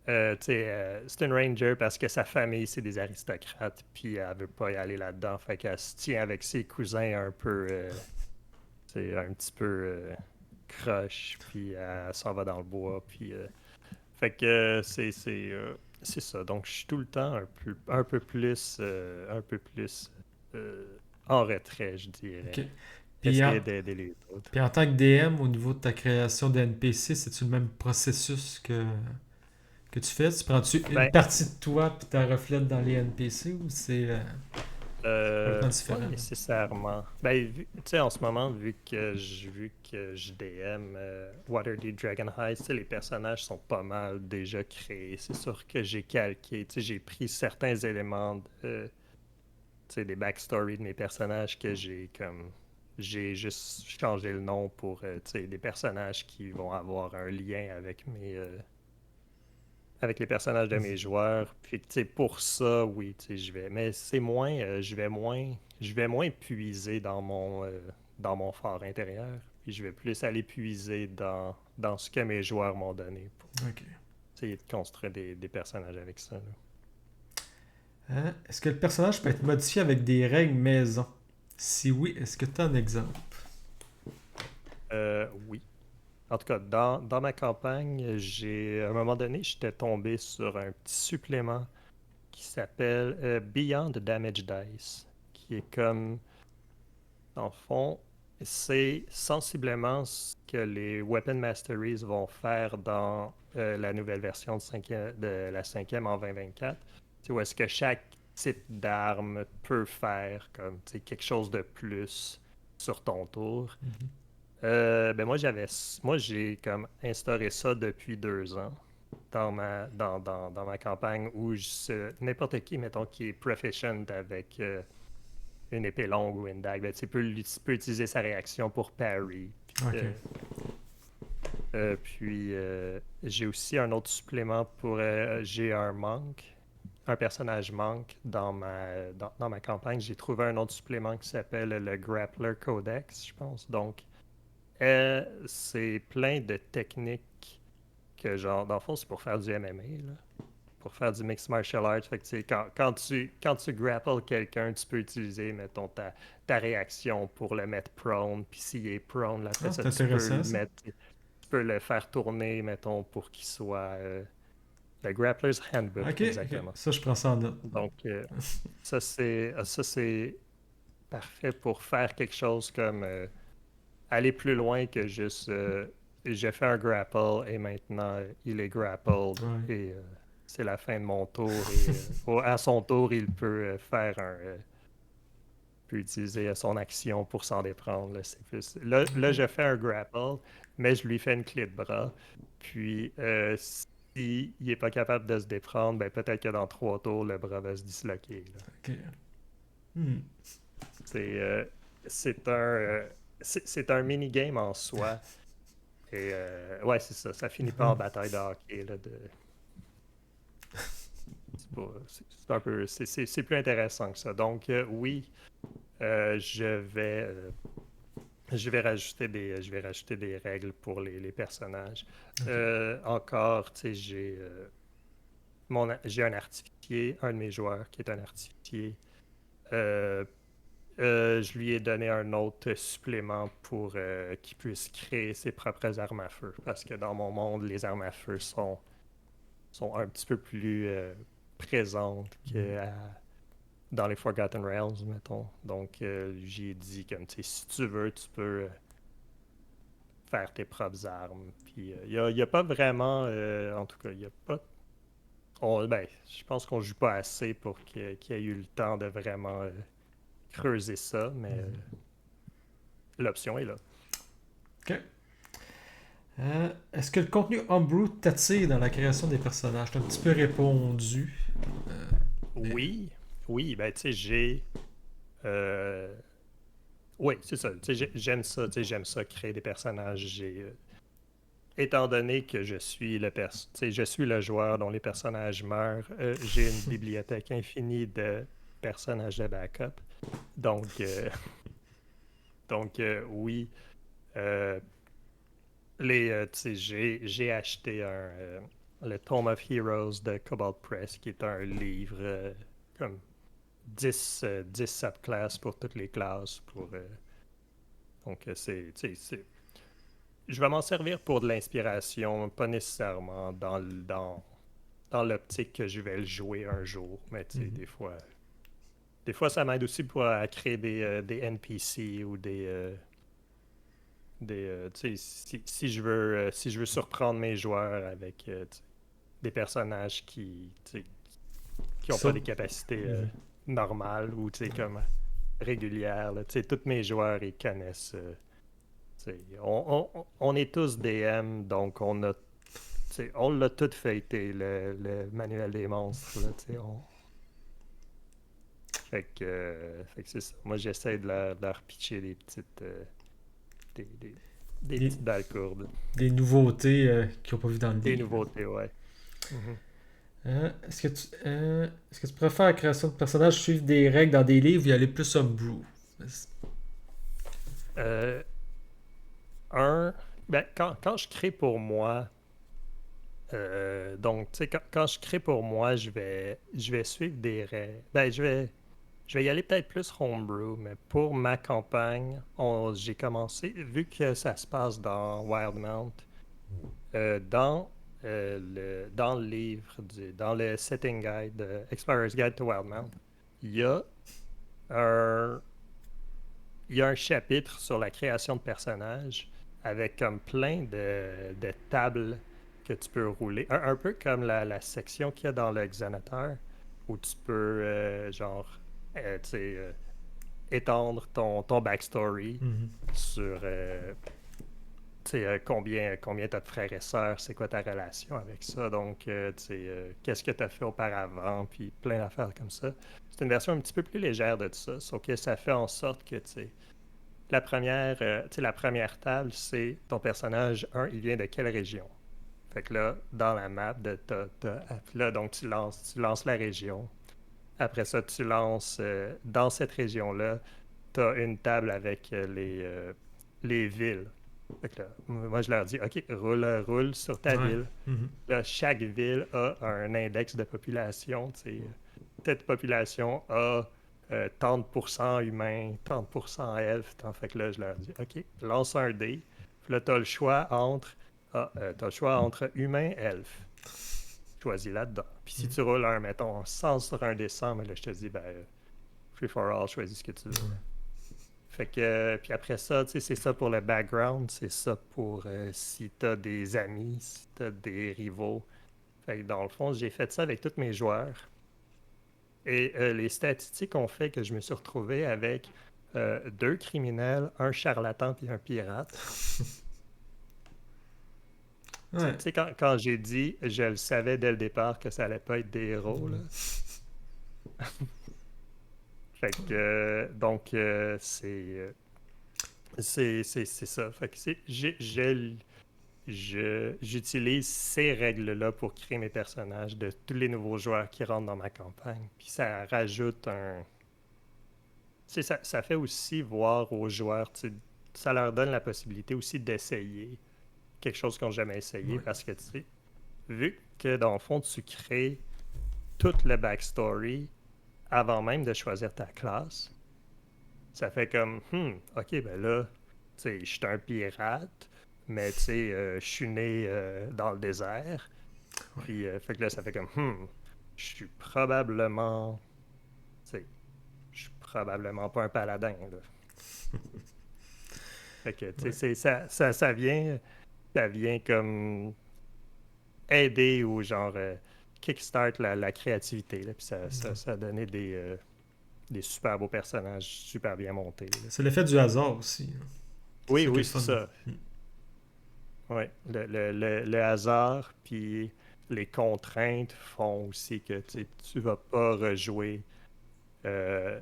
tu sais, c'est une ranger parce que sa famille, c'est des aristocrates, puis elle veut pas y aller là-dedans. Fait qu'elle se tient avec ses cousins un peu, c'est un petit peu croche, puis elle s'en va dans le bois, puis... fait que c'est ça. Donc, je suis tout le temps un peu plus en retrait, je dirais. Ok. Puis Essayer en, d'aider les autres. puis en tant que DM, au niveau de ta création de NPC, c'est-tu le même processus que tu fais? Tu prends-tu une Ben, partie de toi puis tu la reflètes dans les NPC ou c'est complètement Pas différent? nécessairement. Ben, tu sais, en ce moment, vu que je DM Waterdeep Dragon Heist, tu sais, les personnages sont pas mal déjà créés. C'est sûr que j'ai calqué, tu sais, j'ai pris certains éléments tu sais, des backstories de mes personnages que j'ai juste changé le nom pour, tu sais, des personnages qui vont avoir un lien avec les personnages de mes joueurs. Puis, tu sais, pour ça, oui, tu sais, mais c'est moins, je vais moins puiser dans mon fort intérieur. Puis, je vais plus aller puiser dans ce que mes joueurs m'ont donné pour Ok. essayer de construire des personnages avec ça, là. Est-ce que le personnage peut être modifié avec des règles maison? Si oui, est-ce que tu as un exemple? Oui. En tout cas, dans ma campagne, à un moment donné, j'étais tombé sur un petit supplément qui s'appelle Beyond Damage Dice, qui est comme dans le fond, c'est sensiblement ce que les Weapon Masteries vont faire dans la nouvelle version de la cinquième en 2024. Tu sais, où est-ce que chaque type d'arme peut faire comme tu sais, quelque chose de plus sur ton tour. Mhm. Ben moi j'ai comme instauré ça depuis 2 ans dans ma campagne où n'importe qui, mettons, qui est proficient avec une épée longue ou une dague, ben, tu peux utiliser sa réaction pour parry. Ok. Puis j'ai aussi un autre supplément pour. J'ai un monk un personnage manque dans ma campagne, j'ai trouvé un autre supplément qui s'appelle le Grappler Codex, je pense. Donc, c'est plein de techniques que, genre, dans le fond, c'est pour faire du MMA, là. Pour faire du mixed martial arts. Fait que, tu sais, quand tu grapples quelqu'un, tu peux utiliser, mettons, ta réaction pour le mettre prone. Puis s'il est prone, là, après Ah, ça, c'est tu peux intéressant le ça. mettre, tu peux le faire tourner, mettons, pour qu'il soit le Grappler's Handbook, Ok, ok. exactement. Ça, je prends ça en note. Donc, ça, c'est parfait pour faire quelque chose comme aller plus loin que juste j'ai fait un grapple et maintenant il est grappled Ouais. et c'est la fin de mon tour et à son tour il peut faire peut utiliser son action pour s'en déprendre. Là, c'est plus... là, Ok. je fais un grapple, mais je lui fais une clé de bras. Puis s'il n'est pas capable de se déprendre, ben, peut-être que dans 3 tours, le bras va se disloquer. Là. Ok. Hmm. C'est c'est un, c'est un mini-game en soi. Et ouais, c'est ça. Ça finit pas en bataille de hockey. Là, c'est un peu, c'est plus intéressant que ça. Donc oui, euh, je vais, euh, je vais rajouter des règles pour les personnages. Ok. Encore, tu sais, j'ai un artificier, un de mes joueurs qui est un artificier. Euh, je lui ai donné un autre supplément pour qu'il puisse créer ses propres armes à feu. Parce que dans mon monde, les armes à feu sont un petit peu plus présentes Mhm. dans les Forgotten Realms, mettons. Donc, j'ai dit, comme, tu sais, si tu veux, tu peux faire tes propres armes. Puis, y a pas vraiment, en tout cas, il n'y a pas. Ben, je pense qu'on joue pas assez pour qu'il y ait eu le temps de vraiment creuser ça, mais Mhm. l'option est là. Ok. Est-ce que le contenu Homebrew t'attire dans la création des personnages? T'as un petit peu répondu. Euh, mais... Oui, oui, ben, tu sais, euh, oui, c'est ça. Tu sais, j'aime ça. Tu sais, j'aime ça créer des personnages. Étant donné que tu sais, je suis le joueur dont les personnages meurent, j'ai une bibliothèque infinie de personnages de backup. Donc, oui, euh, tu sais, j'ai acheté le Tome of Heroes de Cobalt Press, qui est un livre comme 10 subclasses pour toutes les classes. Donc, je vais m'en servir pour de l'inspiration, pas nécessairement dans l'optique que je vais le jouer un jour, mais tu sais, Mhm. des fois ça m'aide aussi pour à créer des NPC ou tu sais, si je veux surprendre mes joueurs avec tu sais, des personnages tu sais, qui Qui n'ont pas sont... des capacités Mhm. normales ou tu sais, comme régulières. Là. Tu sais, tous mes joueurs, ils connaissent. Tu sais, on est tous DM, donc tu sais, on l'a tout feuilleté, le manuel des monstres. Là, tu sais, fait que c'est ça. Moi, j'essaie de leur pitcher des, des- des des, petites balcourdes. des nouveautés qu'ils n'ont pas vues dans le Des livre. nouveautés, ouais. Mhm. Est-ce que tu préfères la création de personnages suivre des règles dans des livres ou y aller plus Homebrew? Euh, un, ben, quand je crée pour moi, donc, tu sais, quand je crée pour moi, je vais suivre des règles. Ben, je vais y aller peut-être plus homebrew, mais pour ma campagne, j'ai commencé, vu que ça se passe dans Wildmount, dans le livre, dans le setting guide, Explorer's Guide to Wildmount, il y a un, il y a un chapitre sur la création de personnages avec comme plein de tables que tu peux rouler. Un peu comme la section qu'il y a dans le Xanatar, où tu peux, genre, tu sais, étendre ton backstory Mhm. sur tu sais, combien tu as de frères et sœurs, c'est quoi ta relation avec ça, donc tu sais, qu'est-ce que tu as fait auparavant, puis plein d'affaires comme ça. C'est une version un petit peu plus légère de tout ça, sauf que ça fait en sorte que, tu sais, tu sais, la première table, c'est ton personnage, il vient de quelle région? Fait que là, dans la map, là, donc tu lances la région. Après ça, tu lances dans cette région-là, tu as une table avec les villes. Fait que là, moi, je leur dis, OK, roule sur ta Ouais. ville. Mhm. Là, chaque ville a un index de population. Cette population a tant de pourcents humains, tant de pourcents elfes. Fait que là, je leur dis, OK, lance un dé. Puis là, tu as le choix entre, t'as le choix entre humain, elfe. Choisis là-dedans. Puis si Mhm. tu roules un, mettons, 100 sur un des 100, mais là, je te dis, ben, free for all, choisis ce que tu veux. Ouais. Fait que, puis après ça, tu sais, c'est ça pour le background, c'est ça pour si t'as des amis, si t'as des rivaux. Fait que dans le fond, j'ai fait ça avec tous mes joueurs. Et les statistiques ont fait que je me suis retrouvé avec 2 criminels, un charlatan puis un pirate. Tu Ouais. sais, quand j'ai dit, je le savais dès le départ que ça allait pas être des héros, là. Mhm. Fait que, donc, c'est ça. Fait que j'utilise ces règles-là pour créer mes personnages de tous les nouveaux joueurs qui rentrent dans ma campagne. Puis ça rajoute un... Tu sais, ça fait aussi voir aux joueurs, tu sais, ça leur donne la possibilité aussi d'essayer quelque chose qu'ils n'ont jamais essayé Ouais. parce que, tu sais, vu que dans le fond, tu crées toute le backstory avant même de choisir ta classe, ça fait comme, ok, ben là, tu sais, je suis un pirate, mais tu sais, je suis né dans le désert. Ouais. Puis, fait que là, ça fait comme, je suis probablement, tu sais, je suis probablement pas un paladin, là. Fait que, tu sais, Ouais. ça vient comme aider ou genre kickstart la créativité, là. Puis ça a donné des super beaux personnages super bien montés, là. C'est l'effet du hasard aussi, hein. C'est Oui, ça qui est oui, le c'est fun. ça. Mhm. Oui, le hasard, puis les contraintes font aussi que tu vas pas rejouer euh,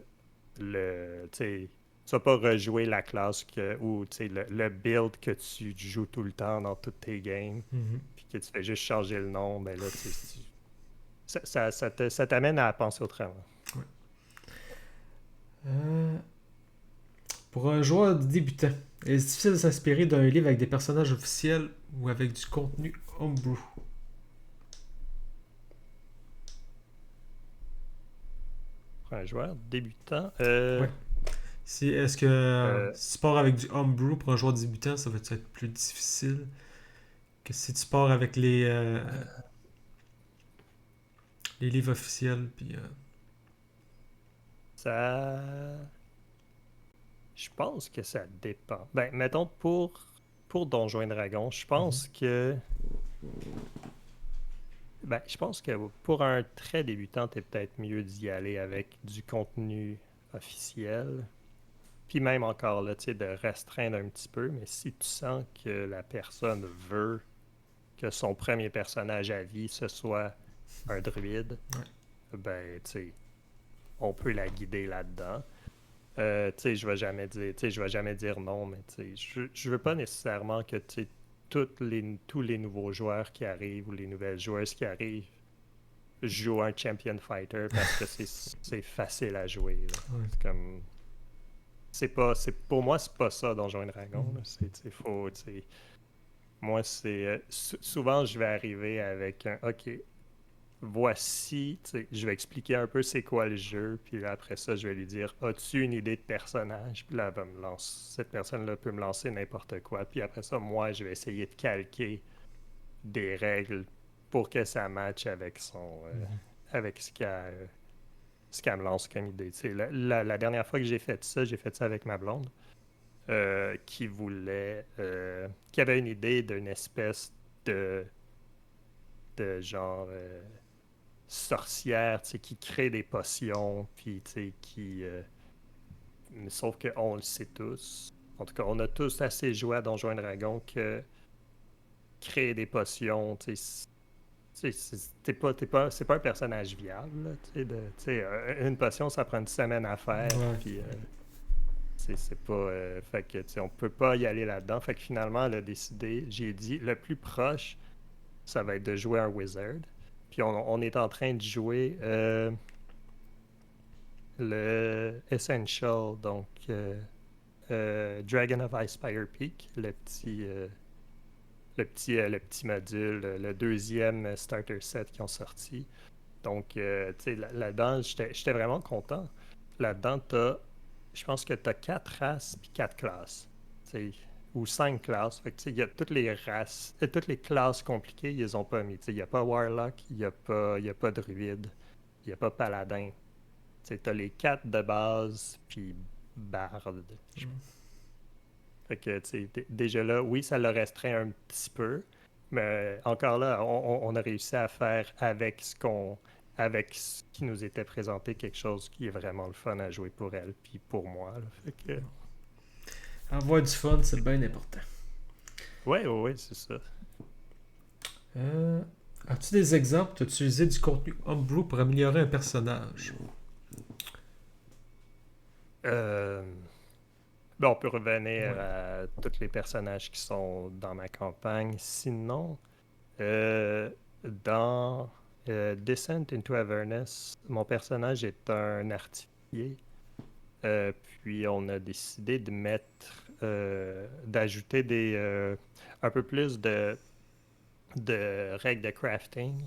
tu vas pas rejouer la classe ou le build que tu joues tout le temps dans toutes tes games, Mhm. puis que tu fais juste changer le nom, ben là, ça t'amène à penser autrement. Ouais. Euh, pour un joueur débutant, est-ce difficile de s'inspirer d'un livre avec des personnages officiels ou avec du contenu homebrew? Pour un joueur débutant, Ouais. Est-ce que euh, si tu pars avec du homebrew pour un joueur débutant, ça va être plus difficile que si tu pars avec les livres officiels? Puis, ça, je pense que ça dépend. Ben, mettons pour Donjons et Dragons, mhm. je pense que pour un très débutant, t'es peut-être mieux d'y aller avec du contenu officiel. Puis même encore là, tu sais, de restreindre un petit peu, mais si tu sens que la personne veut que son premier personnage à vie, ce soit un druide, Ouais. ben, tu sais, on peut la guider là-dedans. Tu sais, je vais jamais dire non, mais tu sais, je veux pas nécessairement que, tu sais, tous les nouveaux joueurs qui arrivent ou les nouvelles joueuses qui arrivent jouent un champion fighter parce que c'est facile à jouer, là. Ouais. C'est comme, pour moi, c'est pas ça Donjons et Dragons, Mhm. là. Tu sais, moi, souvent, je vais arriver avec un, OK, voici, tu sais, je vais expliquer un peu c'est quoi le jeu, puis là, après ça, je vais lui dire, as-tu une idée de personnage? Puis là, elle va me lancer, cette personne-là peut me lancer n'importe quoi, puis après ça, moi, je vais essayer de calquer des règles pour que ça matche avec Mhm. avec ce qu'elle me lance comme idée. Tu sais, la dernière fois que j'ai fait ça avec ma blonde, qui avait une idée d'une espèce de, de genre sorcière, tu sais, qui crée des potions, puis tu sais, sauf qu'on le sait tous. En tout cas, on a tous assez joué à Donjons et Dragons que créer des potions, tu sais, c'est pas un personnage viable, là, tu sais, une potion, ça prend une semaine à faire, Ouais. puis c'est pas, fait que, tu sais, on peut pas y aller là-dedans. Fait que finalement, elle a décidé, j'ai dit, le plus proche, ça va être de jouer un wizard. Puis on est en train de jouer le Essential, donc Dragon of Icespire Peak, le petit module, le deuxième starter set qui ont sorti. Donc, tu sais, là-dedans, j'étais vraiment content. Là-dedans, je pense que tu as 4 races puis 4 classes. Tu sais, ou 5 classes. Fait que, tu sais, il y a toutes les races, toutes les classes compliquées, ils les ont pas mis. Tu sais, il n'y a pas Warlock, il y a pas Druide, il n'y a pas Paladin. Tu sais, as les 4 de base, puis Barde. Fait que, tu sais, déjà là, oui, ça le restreint un petit peu, mais encore là, on a réussi à faire avec ce qui nous était présenté quelque chose qui est vraiment le fun à jouer pour elle, puis pour moi, là. Fait que, Avoir du fun, c'est bien important. ouais, c'est ça. Euh, As-tu des exemples d'utiliser du contenu homebrew pour améliorer un personnage? Euh, on peut revenir Ouais. à tous les personnages qui sont dans ma campagne. Sinon, Euh, dans Descent into Avernus, mon personnage est un artificier. Puis on a décidé de d'ajouter un peu plus de règles de crafting.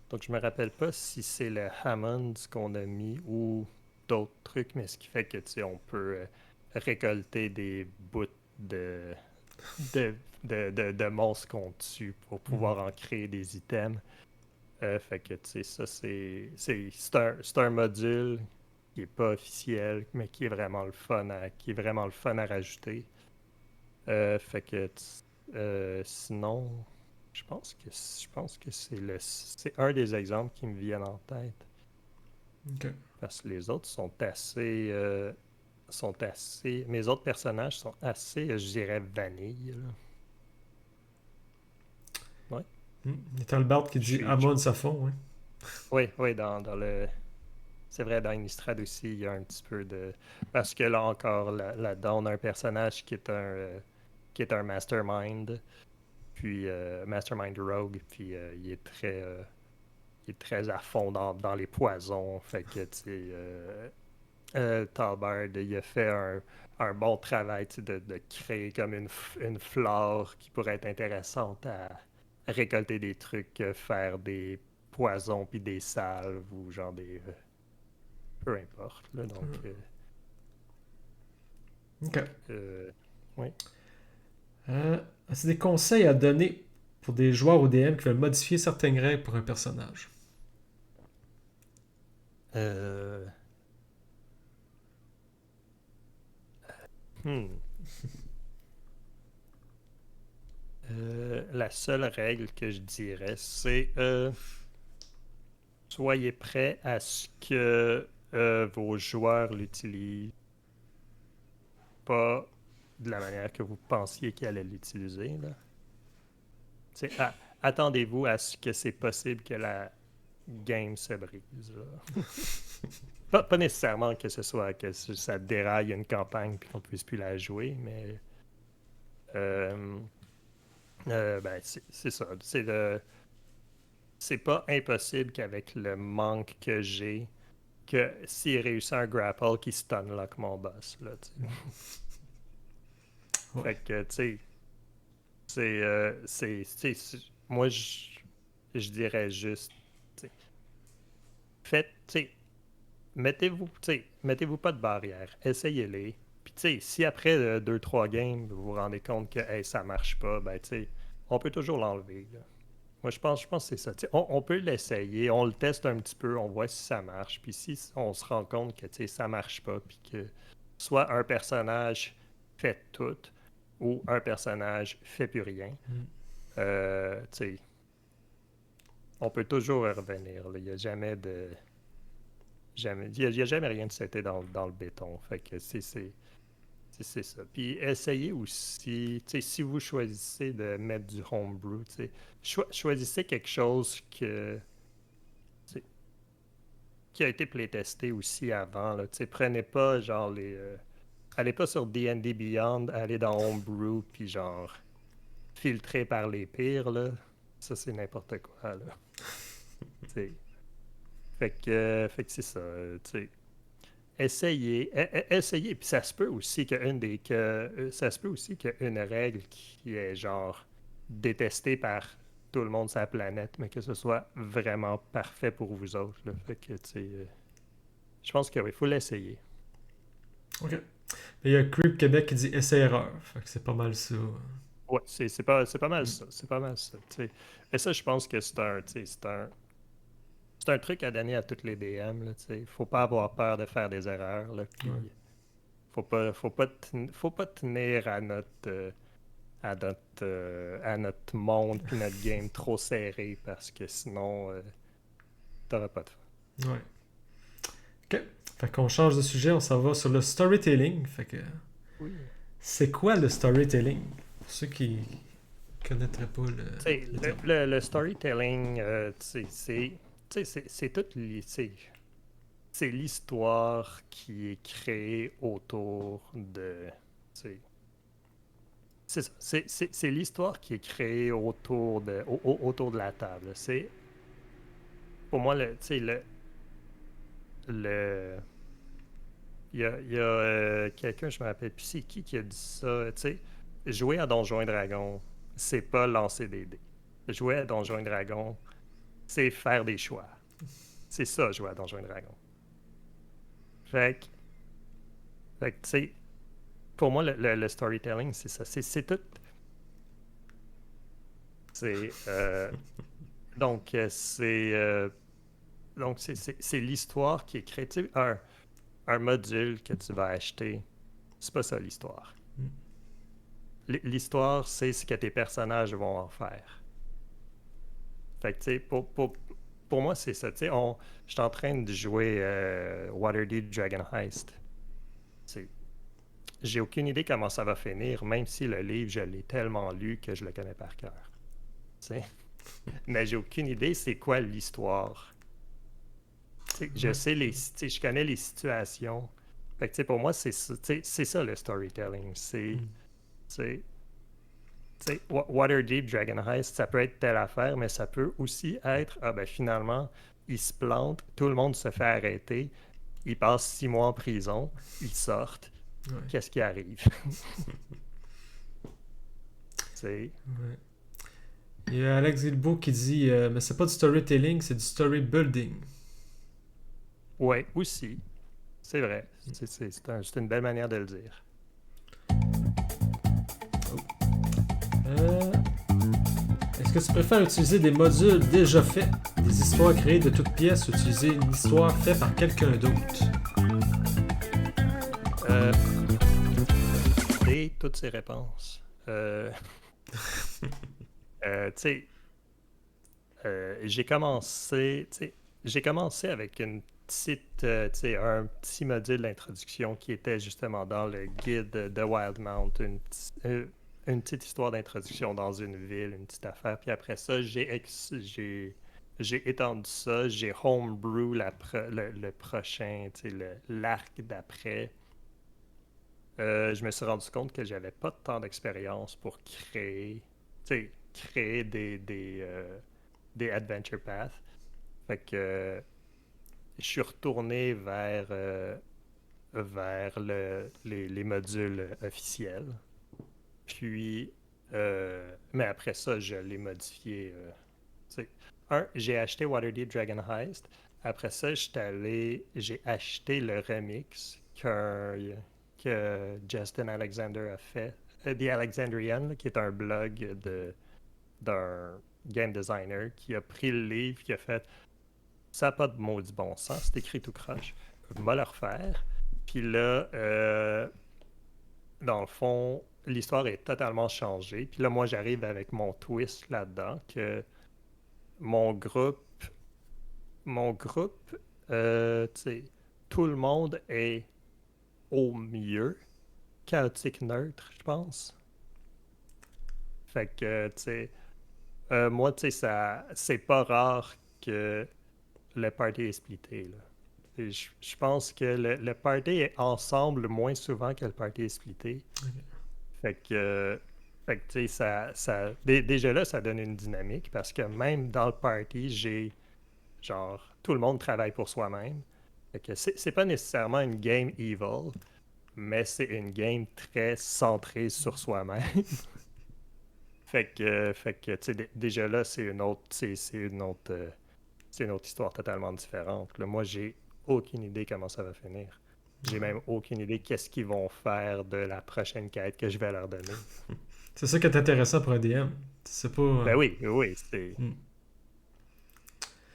Donc je me rappelle pas si c'est le Hammond qu'on a mis ou d'autres trucs, mais ce qui fait que tu sais, on peut récolter des bouts de, de, de monstres qu'on tue pour Mhm. pouvoir en créer des items. Fait que, tu sais, ça, c'est un module qui est pas officiel, mais qui est vraiment le fun à rajouter. Fait que, sinon, je pense que c'est un des exemples qui me viennent en tête. Ok. Parce que les autres mes autres personnages sont assez, je dirais, vanille, là. Ouais. Il y a Talbot qui Je dit suis, je- Amon à fond, ouais. oui, dans le, c'est vrai, dans Innistrad aussi, il y a un petit peu de... Parce que là encore, là-dedans, on a un personnage qui est un mastermind, puis mastermind rogue, puis il est très à fond dans les poisons. Fait que, tu sais, Talbard, il a fait un bon travail, tu sais, de créer comme une flore qui pourrait être intéressante à récolter des trucs, faire des poisons, puis des salves, ou genre des... peu importe, là, donc... Ok. Oui. As-tu des conseils à donner pour des joueurs ou DM qui veulent modifier certaines règles pour un personnage? Euh, hmm. La seule règle que je dirais, c'est soyez prêts à ce que vos joueurs l'utilisent pas de la manière que vous pensiez qu'ils allaient l'utiliser, là. Attendez-vous à ce que c'est possible que la game se brise, là. Pas nécessairement que ce soit ça déraille une campagne puis qu'on ne puisse plus la jouer, mais euh, ben, c'est ça. C'est pas impossible qu'avec le manque que j'ai, que s'il réussit un grapple, qu'il stunlock mon boss, là, tu sais. Ouais. Fait que, tu sais, moi, je dirais juste, tu sais, tu sais, mettez-vous pas de barrière, essayez-les. Puis, tu sais, si après 2-3 games, vous vous rendez compte que, hey, ça marche pas, ben, tu sais, on peut toujours l'enlever, là. Moi, je pense que c'est ça. Tu sais, on peut l'essayer, on le teste un petit peu, on voit si ça marche. Puis si on se rend compte que tu sais, ça marche pas, puis que soit un personnage fait tout, ou un personnage fait plus rien, Mm. tu sais, on peut toujours y revenir, là. Il n'y a jamais de. Il y a jamais rien de seté dans le béton. Fait que c'est ça. Puis essayez aussi, tu sais, si vous choisissez de mettre du homebrew, tu sais, choisissez quelque chose tu sais, qui a été playtesté aussi avant, là. Tu sais, prenez pas genre allez pas sur D&D Beyond, allez dans homebrew, puis genre filtrez par les pires, là. Ça, c'est n'importe quoi, là. T'sais. Fait que c'est ça, tu sais. Essayez, puis ça se peut aussi ça se peut aussi qu'une règle qui est genre détestée par tout le monde sur la planète, mais que ce soit vraiment parfait pour vous autres, là. Fait que, tu sais, je pense que oui, il faut l'essayer. OK. Il y a Creep Québec qui dit essai-erreur. Fait que c'est pas mal ça. Ouais, c'est pas mal ça, c'est pas mal ça, tu sais. Et ça, je pense que tu sais, c'est un truc à donner à toutes les DM, là, tu sais. Faut pas avoir peur de faire des erreurs, là, Ouais. puis faut pas tenir à notre monde puis notre game trop serré parce que sinon, t'auras pas de fun. Ouais. OK. Fait qu'on change de sujet, on s'en va sur le storytelling. Fait que Oui. c'est quoi le storytelling? Pour ceux qui connaîtraient pas Tu sais, le terme. le storytelling, c'est toute c'est l'histoire qui est créée autour de. Tu sais, c'est ça. C'est l'histoire qui est créée autour de la table. C'est, pour moi, tu sais, le, il y a quelqu'un, je me rappelle plus c'est qui a dit ça. Tu sais, jouer à Donjons et Dragons, c'est pas lancer des dés. Jouer à Donjons et Dragons, c'est faire des choix. C'est ça, jouer à Donjons et Dragons. Fait que, tu sais, pour moi, le storytelling, c'est ça. C'est tout. C'est, donc, c'est l'histoire qui est créée. Tu sais, un module que tu vas acheter, c'est pas ça l'histoire. L'histoire, c'est ce que tes personnages vont en faire. Fait que, tu sais, pour moi, c'est ça. Tu sais, je suis en train de jouer Waterdeep Dragon Heist. C'est, j'ai aucune idée comment ça va finir, même si le livre, je l'ai tellement lu que je le connais par cœur. Tu sais. Mais j'ai aucune idée c'est quoi l'histoire. Tu sais, Ouais. tu sais, je connais les situations. Fait que, tu sais, pour moi, c'est ça le storytelling. Mm. C'est, tu sais, Waterdeep, Dragon Heist, ça peut être telle affaire, mais ça peut aussi être, ah ben finalement, ils se plantent, tout le monde se fait arrêter, ils passent 6 mois en prison, ils sortent, Ouais. qu'est-ce qui arrive? C'est, Ouais. Il y a Alex Guilbeault qui dit mais c'est pas du storytelling, c'est du story building. ouais, aussi, c'est vrai, c'est une belle manière de le dire. Euh, Est-ce que tu préfères utiliser des modules déjà faits, des histoires créées de toutes pièces, ou utiliser une histoire faite par quelqu'un d'autre? Euh, et toutes ces réponses. Tu sais, j'ai commencé avec tu sais, un petit module d'introduction qui était justement dans le guide de Wildmount, une petite histoire d'introduction dans une ville, une petite affaire. Puis après ça, j'ai étendu ça, j'ai homebrew le prochain, tu sais, l'arc d'après. Je me suis rendu compte que j'avais pas tant d'expérience pour créer des adventure paths. Fait que je suis retourné vers les modules officiels. Puis, mais après ça, je l'ai modifié. Tu sais. J'ai acheté Waterdeep Dragon Heist. Après ça, j'ai acheté le remix que Justin Alexander a fait. The Alexandrian, là, qui est un blog d'un game designer qui a pris le livre, qui a fait ça n'a pas de maudit bon sens, c'est écrit tout croche. Va le refaire. Puis là, dans le fond, l'histoire est totalement changée. Puis là, moi, j'arrive avec mon twist là-dedans que mon groupe, tu sais, tout le monde est au mieux chaotique neutre, je pense. Fait que, tu sais, moi, tu sais, c'est pas rare que le party est splitté, là. Et je pense que le party est ensemble moins souvent que le party est splitté. Ok. Fait que, Fait que, tu sais, déjà là, ça donne une dynamique parce que même dans le party, genre, tout le monde travaille pour soi-même. Fait que c'est pas nécessairement une game evil, mais c'est une game très centrée sur soi-même. fait que, tu sais, déjà là, c'est une autre histoire totalement différente. Là, moi, j'ai aucune idée comment ça va finir. J'ai même aucune idée qu'est-ce qu'ils vont faire de la prochaine quête que je vais leur donner. C'est ça qui est intéressant pour un DM. C'est pas. Ben oui, oui, c'est. Hmm.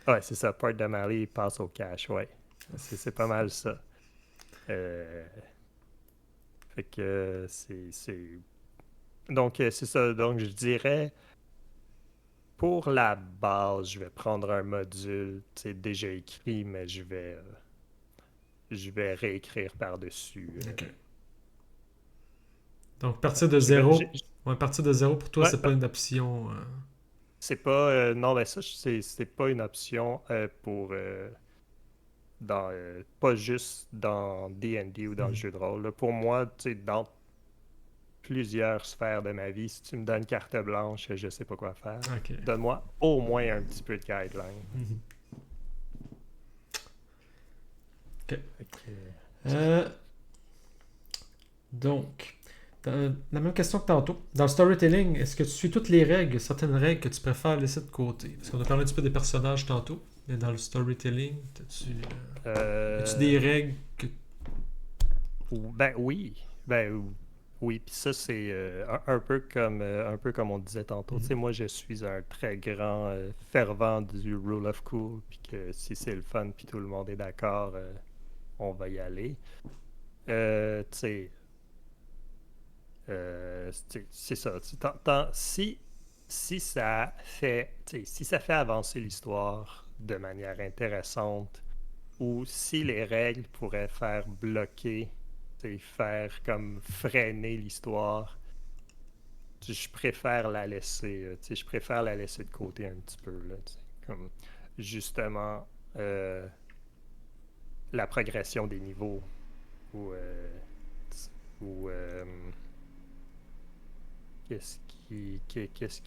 Ouais, c'est ça. Part de Mali passe au cash, ouais. C'est pas mal ça. Euh, Fait que Donc, c'est ça. Donc, je dirais, pour la base, je vais prendre un module, tu sais, déjà écrit, mais je vais réécrire par-dessus. Ok. Donc, partir de Je vais, zéro. Ouais, partir de zéro pour toi, ouais, c'est pas une option. c'est pas, non, mais ça, c'est pas une option pas juste dans D&D ou dans le Hmm. jeu de rôle. Là. Pour moi, tu sais, dans plusieurs sphères de ma vie, si tu me donnes carte blanche, je sais pas quoi faire. Ok. Donne-moi au moins un petit peu de guideline. Mhm. Ok. Fait que, c'est ça. Euh, donc, la même question que tantôt. Dans le storytelling, est-ce que tu suis toutes les règles, certaines règles que tu préfères laisser de côté? Parce qu'on a parlé un petit peu des personnages tantôt, mais dans le storytelling, as-tu des Euh, règles que. ben oui. Oui, puis ça, c'est un peu comme on disait tantôt. Tu Mhm. sais, moi, je suis un très grand fervent du rule of cool, puis que si c'est le fun, puis tout le monde est d'accord, on va y aller. Tu sais, c'est ça. Si ça fait, si ça fait avancer l'histoire de manière intéressante, ou si les règles pourraient faire bloquer, faire comme freiner l'histoire, je préfère la laisser, je préfère la laisser de côté un petit peu, là, comme justement la progression des niveaux ou, ou qu'est-ce qui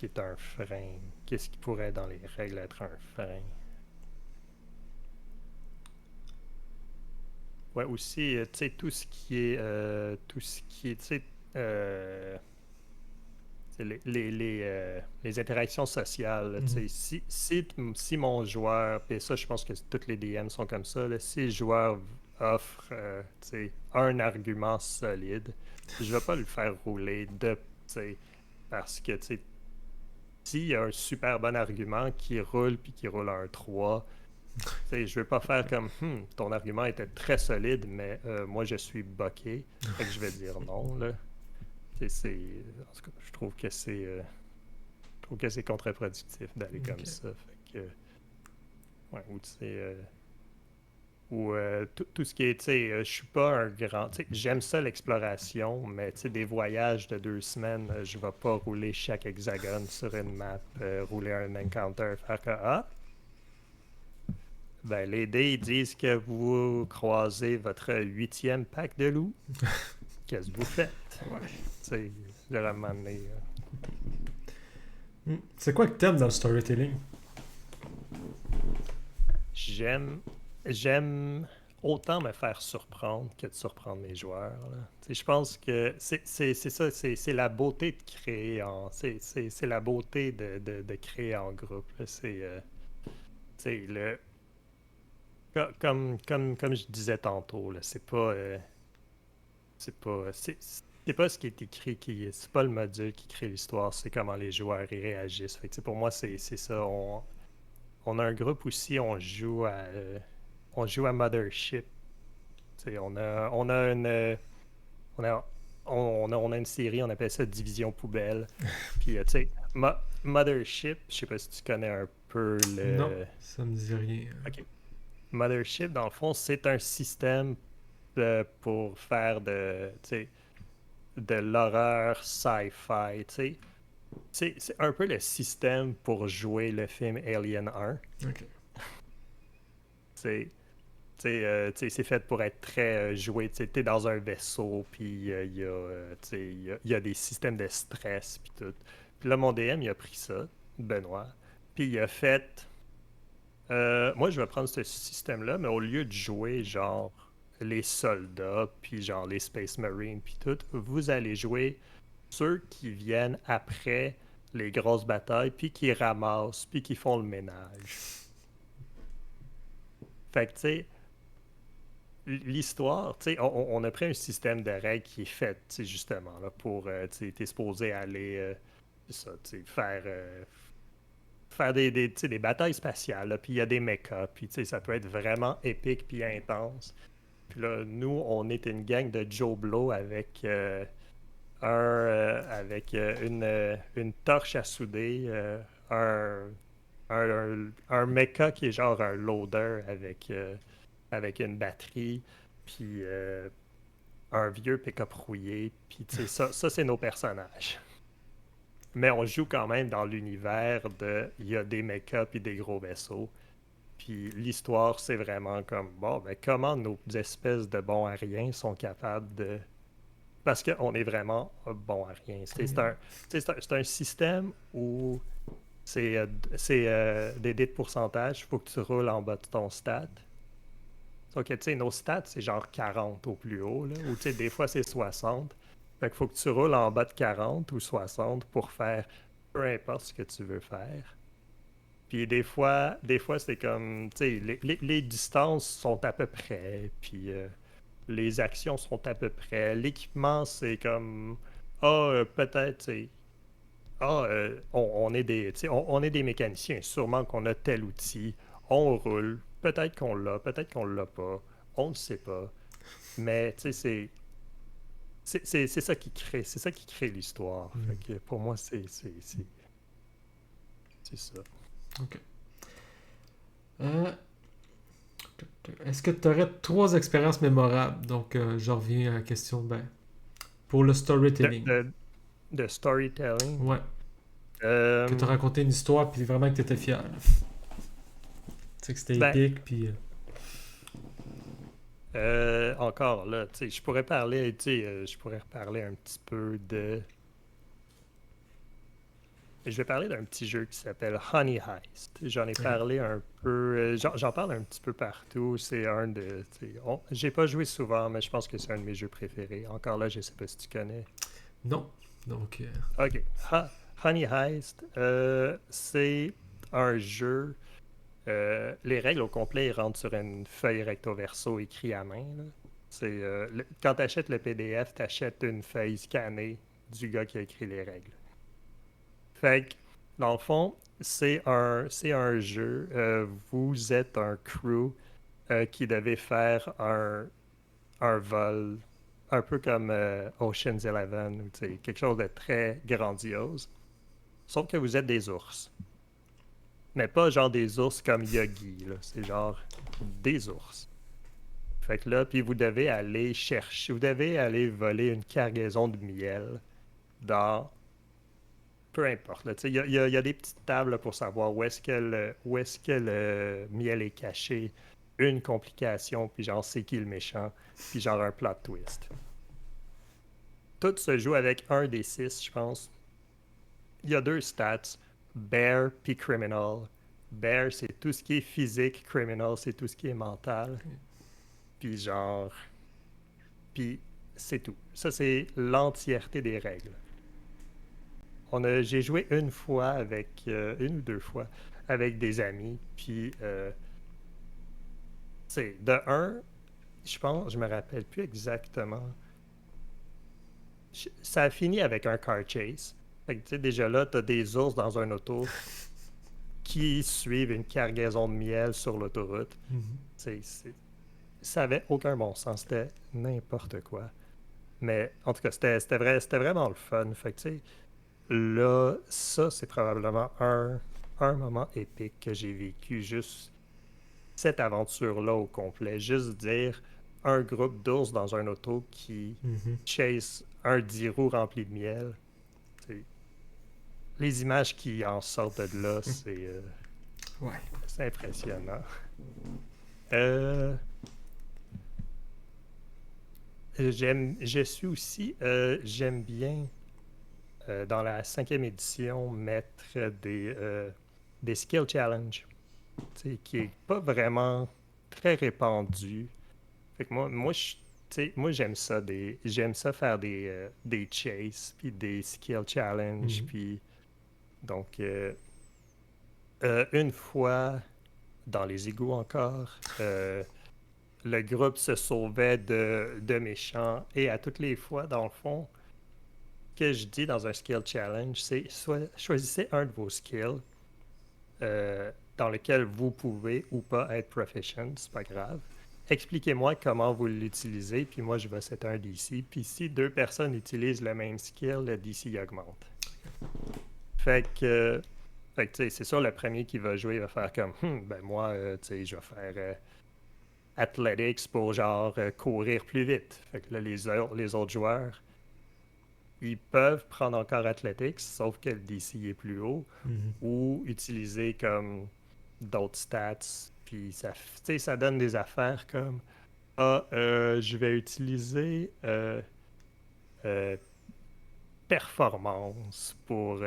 est un frein, qu'est-ce qui pourrait dans les règles être un frein. Ouais, aussi, tu sais, tout ce qui est, tu sais, c'est les interactions sociales, là, tu Mhm. sais, si mon joueur, et ça, je pense que tous les DM sont comme ça, là, si le joueur offre, tu sais, un argument solide, je vais pas le faire rouler tu sais, parce que, tu sais, s'il y a un super bon argument qui roule puis qui roule un 3, tu sais, je veux pas faire comme ton argument était très solide, mais moi je suis boqué. Fait que je vais dire non, là. En tout cas, je trouve que c'est contre-productif d'aller comme Ok. ça. Fait que, ouais, ou tu sais, ou tout ce qui est, tu sais, je suis pas un grand, tu sais, j'aime ça l'exploration, mais tu sais, des voyages de 2 semaines, je vais pas rouler chaque hexagone sur une map, rouler un encounter, faire que ben, les dés ils disent que vous croisez votre 8e pack de loups. Qu'est-ce que vous faites? Ouais. Tu sais, j'aurais à un moment donné, Hmm. C'est quoi que t'aimes dans le storytelling? j'aime, j'aime autant me faire surprendre que de surprendre mes joueurs. Là. Tu sais, je pense que c'est ça, c'est la beauté de créer c'est la beauté de créer en groupe. Là. Tu sais, comme je disais tantôt, là, c'est pas ce qui est écrit c'est pas le module qui crée l'histoire, c'est comment les joueurs y réagissent. Fait que, tu sais, pour moi, c'est ça. On a un groupe aussi, on joue à Mothership. Tu sais, on a, on a une série, on appelle ça Division Poubelle. Puis, tu sais, Mothership, je sais pas si tu connais un peu Non, le. ça me dit rien. OK. Mothership, dans le fond, c'est un système pour faire de l'horreur sci-fi, tu sais. C'est un peu le système pour jouer le film Alien 1. Ok. Tu C'est fait pour être très joué. Tu es dans un vaisseau, puis il y a des systèmes de stress, puis tout. Puis là, mon DM, il a pris ça, Benoît, puis il a fait... moi, je vais prendre ce système-là, mais au lieu de jouer, genre, les soldats, puis genre les Space Marines, puis tout, vous allez jouer ceux qui viennent après les grosses batailles, puis qui ramassent, puis qui font le ménage. Fait que, tu sais, l'histoire, tu sais, on a pris un système de règles qui est fait, tu sais, justement, là, pour, tu sais, t'es supposé aller, c'est ça, tu sais, faire tu sais, des batailles spatiales, là, puis il y a des mechas, puis, tu sais, ça peut être vraiment épique puis intense. Puis là, nous, on est une gang de Joe Blow avec, une torche à souder, un mecha qui est genre un loader avec une batterie, puis un vieux pick-up rouillé. Puis tu sais, ça c'est nos personnages. Mais on joue quand même dans l'univers de... Il y a des mechas puis des gros vaisseaux. Puis l'histoire, c'est vraiment comme, bon, ben comment nos espèces de bons à rien sont capables de... Parce qu'on est vraiment bon à rien. C'est un système où c'est des dés de pourcentage. Il faut que tu roules en bas de ton stat. Donc, tu sais, nos stats, c'est genre 40 au plus haut, là, ou tu sais, des fois, c'est 60. Fait qu'il faut que tu roules en bas de 40 ou 60 pour faire peu importe ce que tu veux faire. Puis des fois c'est comme, tu sais, les distances sont à peu près, puis les actions sont à peu près. L'équipement, c'est comme, peut-être, tu sais, on est des, tu sais, on est des mécaniciens, sûrement qu'on a tel outil, on roule, peut-être qu'on l'a pas, on ne sait pas. Mais, tu sais, c'est ça qui crée l'histoire. Fait que pour moi, c'est ça. OK. Euh, Est-ce que tu aurais trois expériences mémorables? Donc, je reviens à la question, ben, pour le De, storytelling. de, de storytelling. Ouais. Que tu as Euh, raconté une histoire, puis vraiment que tu étais fier. Tu sais que c'était ben, épique, puis... encore là, tu sais, je pourrais parler, tu sais, je pourrais reparler un petit peu de... Je vais parler d'un petit jeu qui s'appelle Honey Heist. J'en ai OK. parlé un peu, j'en parle un petit peu partout. C'est un de, tu sais, j'ai pas joué souvent, mais je pense que c'est un de mes jeux préférés. Encore là, je sais pas si tu connais. Non. Donc, Ok, Honey Heist, c'est un jeu. Les règles au complet, ils rentrent sur une feuille recto verso écrite à main, là. Quand tu achètes le PDF, tu achètes une feuille scannée du gars qui a écrit les règles. Fait que, dans le fond, c'est un jeu. Vous êtes un crew qui devait faire un vol un peu comme Ocean's Eleven, ou tu sais, quelque chose de très grandiose. Sauf que vous êtes des ours. Mais pas genre des ours comme Yogi, là. C'est genre des ours. Fait que là, puis vous devez aller chercher, vous devez aller voler une cargaison de miel dans... Peu importe, là. Tu sais, il y a des petites tables là, pour savoir où est-ce que le miel est caché, une complication, puis genre c'est qui le méchant, puis genre un plot twist. Tout se joue avec un des six, je pense. Il y a deux stats, Bear puis Criminal. Bear, c'est tout ce qui est physique, Criminal, c'est tout ce qui est mental. Puis genre, puis c'est tout. Ça, c'est l'entièreté des règles. J'ai joué une fois avec, une ou deux fois, avec des amis. Puis, c'est de un, je pense, je me rappelle plus exactement. Ça a fini avec un car chase. Fait que, tu sais, déjà là, t'as des ours dans un auto qui suivent une cargaison de miel sur l'autoroute. mhm. Ça avait aucun bon sens. C'était n'importe quoi. Mais en tout cas, c'était vraiment le fun. Fait que, tu sais, là, ça, c'est probablement un moment épique que j'ai vécu. Juste cette aventure-là au complet. Juste dire un groupe d'ours dans un auto qui Mhm. chase un 10 roues rempli de miel. C'est- Les images qui en sortent de là, Ouais. c'est impressionnant. Euh, je suis aussi, j'aime bien dans la 5e édition mettre des skill challenges, qui est pas vraiment très répandu. Fait que moi j'aime ça, j'aime ça faire des chases, puis des skill challenges, Mhm. puis donc une fois dans les égouts encore, le groupe se sauvait de méchants, et à toutes les fois, dans le fond, que je dis dans un skill challenge, c'est choisissez un de vos skills dans lequel vous pouvez ou pas être proficient, c'est pas grave. Expliquez-moi comment vous l'utilisez, puis moi je vais setter un DC. Puis si deux personnes utilisent le même skill, le DC augmente. Fait que tu sais, c'est sûr, le premier qui va jouer va faire comme, ben moi, tu sais, je vais faire athletics pour genre courir plus vite. Fait que là, les autres joueurs, ils peuvent prendre encore athletics, sauf que le DC est plus haut, Mhm. ou utiliser comme d'autres stats. Puis ça, tu sais, ça donne des affaires comme je vais utiliser euh, performance pour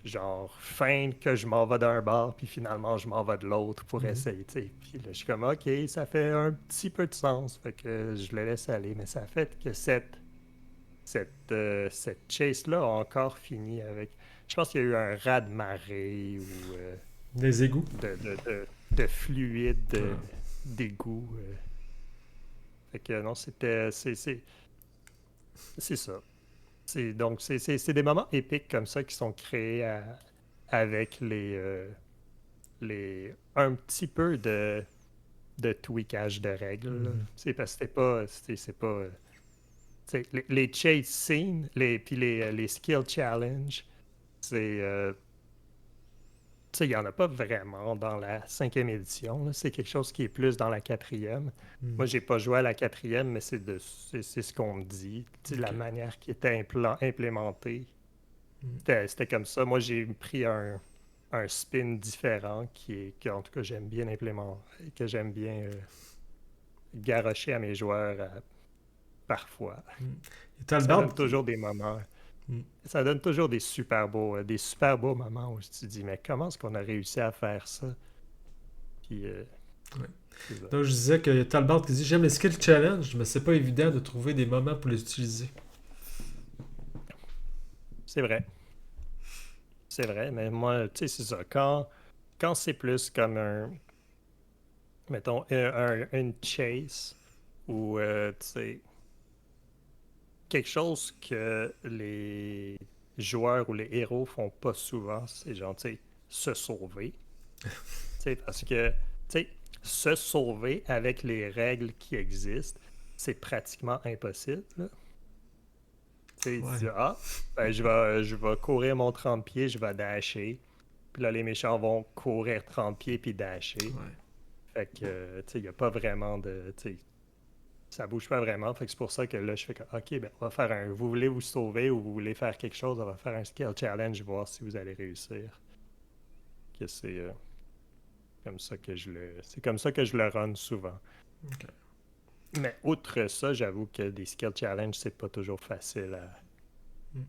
genre feindre que je m'en vais d'un bar, puis finalement je m'en vais de l'autre pour Mhm. essayer. Tu sais. Puis là, je suis comme ok, ça fait un petit peu de sens, fait que je le laisse aller. Mais ça fait que cette chase-là a encore fini avec. Je pense qu'il y a eu un raz-de-marée ou Des égouts. de fluide Ah. d'égout. Fait que non, c'est ça. Donc, c'est des moments épiques comme ça qui sont créés avec un petit peu de tweakage de règles, là. Mhm. Parce que c'est pas, les chase scenes, puis les skill challenge, c'est, il n'y en a pas vraiment dans la 5e édition, là. C'est quelque chose qui est plus dans la 4e. Mhm. Moi, j'ai pas joué à la 4e, mais c'est ce qu'on me dit. La Ok. manière qui était implémentée, Mhm. c'était comme ça. Moi, j'ai pris un spin différent en tout cas, j'aime bien implémenter, que j'aime bien garrocher à mes joueurs parfois. Mhm. Et Ça Talbot donne toujours des moments. Mhm. Ça donne toujours des super beaux moments où tu te dis, mais comment est-ce qu'on a réussi à faire ça? Puis, Ouais. c'est ça. Donc je disais que Talbot qui dit j'aime les skill challenge, mais c'est pas évident de trouver des moments pour les utiliser. C'est vrai. C'est vrai, mais moi, tu sais, c'est ça. Quand c'est plus comme mettons, une chase ou, tu sais, quelque chose que les joueurs ou les héros font pas souvent, c'est genre, tu sais, se sauver. Tu sais, parce que, tu sais, se sauver avec les règles qui existent, c'est pratiquement impossible, là. Tu sais, tu Ouais. dis, ben, je vais courir mon 30 pieds, je vais dasher. Puis là, les méchants vont courir 30 pieds puis dasher. Ouais. Fait que, tu sais, il n'y a pas vraiment de. Tu sais, ça bouge pas vraiment. Fait que c'est pour ça que là, je fais que, OK, ben, on va faire un. Vous voulez vous sauver ou vous voulez faire quelque chose, on va faire un skill challenge, voir si vous allez réussir. Que c'est comme ça que c'est comme ça que je le run souvent. Ok. Mais outre ça, j'avoue que des skill challenges, c'est pas toujours facile Mhm.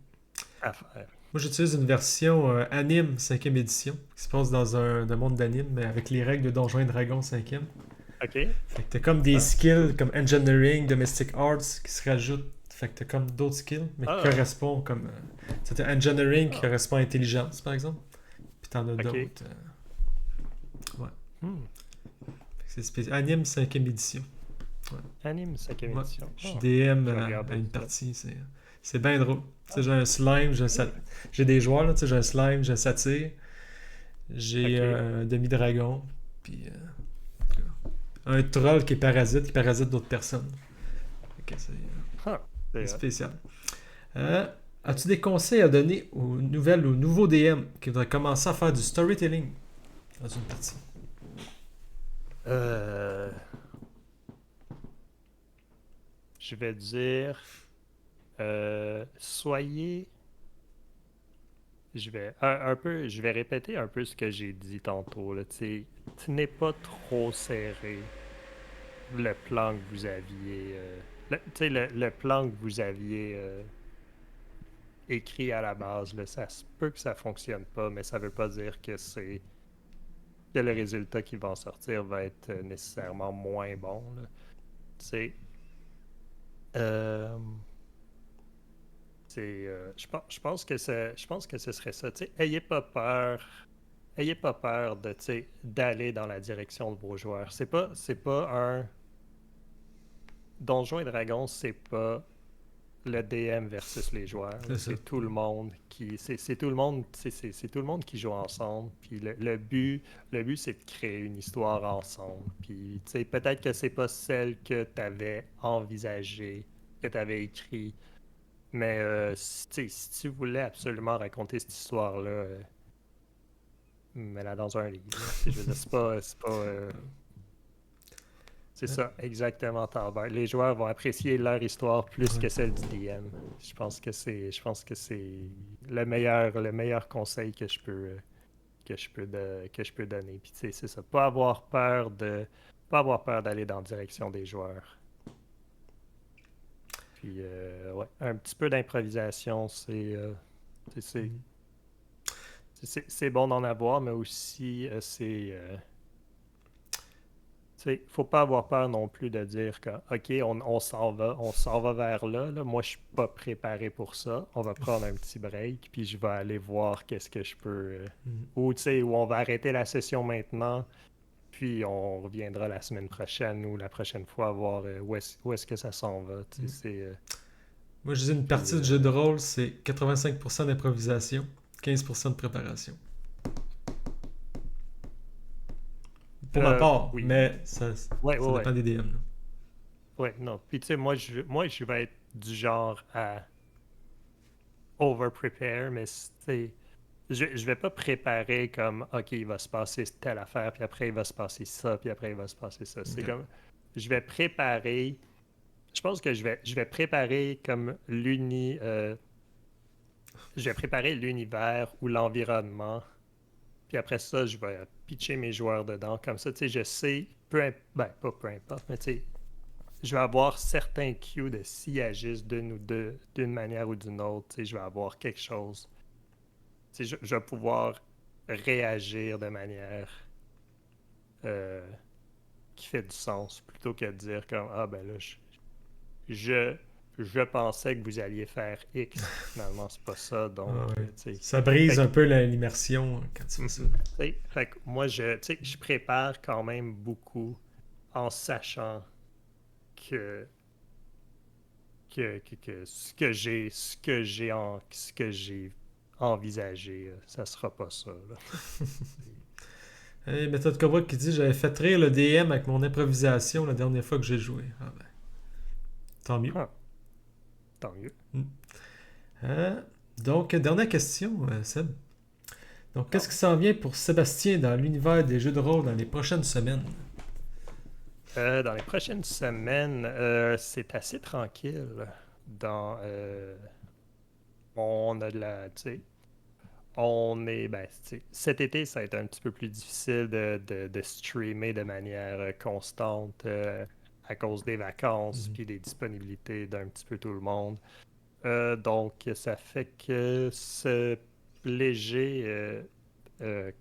à faire. Moi j'utilise une version anime 5e édition qui se passe dans un monde d'anime, mais avec les règles de Donjons et Dragons 5e. OK? Fait que t'as comme des Ah, c'est skills cool. comme Engineering, Domestic Arts qui se rajoutent. Fait que t'as comme d'autres skills, mais qui Ah, correspondent comme. C'était Engineering qui ah, correspond à Intelligence, par exemple. Puis t'en as OK. d'autres. Ouais. Hmm. Fait que c'est Anime 5e édition. Ouais. Anime 5e Ouais. édition. Je suis Ah, DM je vais à regarder une ça. partie. C'est bien drôle. Tu sais, Ah, j'ai un slime, cool. j'ai des joueurs, là. Tu sais, j'ai un slime, j'ai un satyre, j'ai OK. un demi-dragon, puis un troll qui parasite d'autres personnes. Fait que Ah, c'est c'est hot. spécial. Euh, As-tu des conseils à donner aux nouveaux DM qui voudraient commencer à faire du storytelling dans une partie? Euh, je vais dire, soyez, je vais répéter un peu ce que j'ai dit tantôt, là, tu n'es pas trop serré le plan que vous aviez. le plan que vous aviez écrit à la base, là, ça se peut que ça fonctionne pas, mais ça veut pas dire que le résultat qui va en sortir va être nécessairement moins bon, là. Tu sais, euh, je pense que je pense que ce serait ça. Tu sais, ayez pas peur de, tu sais, d'aller dans la direction de vos joueurs. C'est pas un Donjons et Dragons, c'est pas le DM versus les joueurs, là. C'est ça. C'est tout le monde c'est tout le monde, c'est tout le monde qui joue ensemble. Puis le but, c'est de créer une histoire ensemble. Puis, tu sais, peut-être que c'est pas celle que tu avais envisagée, que tu avais écrit, mais tu sais, si tu voulais absolument raconter cette histoire-là, mets-la dans un livre, là. Tu sais, je veux dire, c'est Euh, ça, exactement, Talbot. Les joueurs vont apprécier leur histoire plus ouais. que celle du DM. Je pense que c'est le meilleur conseil que que je peux donner. Puis tu sais, c'est ça, pas avoir peur d'aller dans la direction des joueurs. Puis ouais, un petit peu d'improvisation, c'est c'est- Mhm. c'est bon d'en avoir, mais aussi tu sais, faut pas avoir peur non plus de dire que, OK, on s'en va vers là, là. Moi, je suis pas préparé pour ça. On va prendre un petit break, puis je vais aller voir qu'est-ce que je peux. Mhm. Ou, tu sais, où on va arrêter la session maintenant, puis on reviendra la semaine prochaine ou la prochaine fois voir où est-ce que ça s'en va. Tu sais, Mhm. c'est. Moi, je dis une Puis, partie de jeu de rôle, c'est 85% d'improvisation, 15% de préparation. Pour ma part, oui. mais Ouais, ouais, ça ouais. dépend des DM. Là. Ouais, non. Puis, tu sais, moi, je vais être du genre à over-prepare, mais, tu sais, je vais pas préparer comme, OK, il va se passer telle affaire, puis après, il va se passer ça, puis après, il va se passer ça. C'est Ok. comme, je vais préparer, je pense que je vais préparer comme je vais préparer l'univers ou l'environnement, puis après ça, je vais pitcher mes joueurs dedans. Comme ça, tu sais, je sais, ben, pas peu importe, mais tu sais, je vais avoir certains cues de s'ils agissent d'une manière ou d'une autre, tu sais, je vais avoir quelque chose. Tu sais, je vais pouvoir réagir de manière euh, qui fait du sens plutôt que de dire comme ah ben là je, je pensais que vous alliez faire X puis finalement c'est pas ça Ah donc ouais. tu sais Ça brise fait un que, peu l'immersion quand tu fais ça. mhm. Tu sais, fait que moi tu sais, je prépare quand même beaucoup en sachant que que ce que j'ai envisagé ça sera pas ça là. Hey, Méthode Cobra qui dit j'avais fait rire le DM avec mon improvisation la dernière fois que j'ai joué. Ah ben, tant mieux. Ah, tant mieux. Hmm. Euh, donc, dernière question, Seb. Donc, Ah qu'est-ce qui ouais. s'en vient pour Sébastien dans l'univers des jeux de rôle dans les prochaines semaines? Dans les prochaines semaines, c'est assez tranquille. On a de la, tu sais, on est, ben, tu sais, cet été, ça va être un petit peu plus difficile de streamer de manière constante à cause des vacances Mhm. puis des disponibilités d'un petit peu tout le monde. Donc, ça fait que ce léger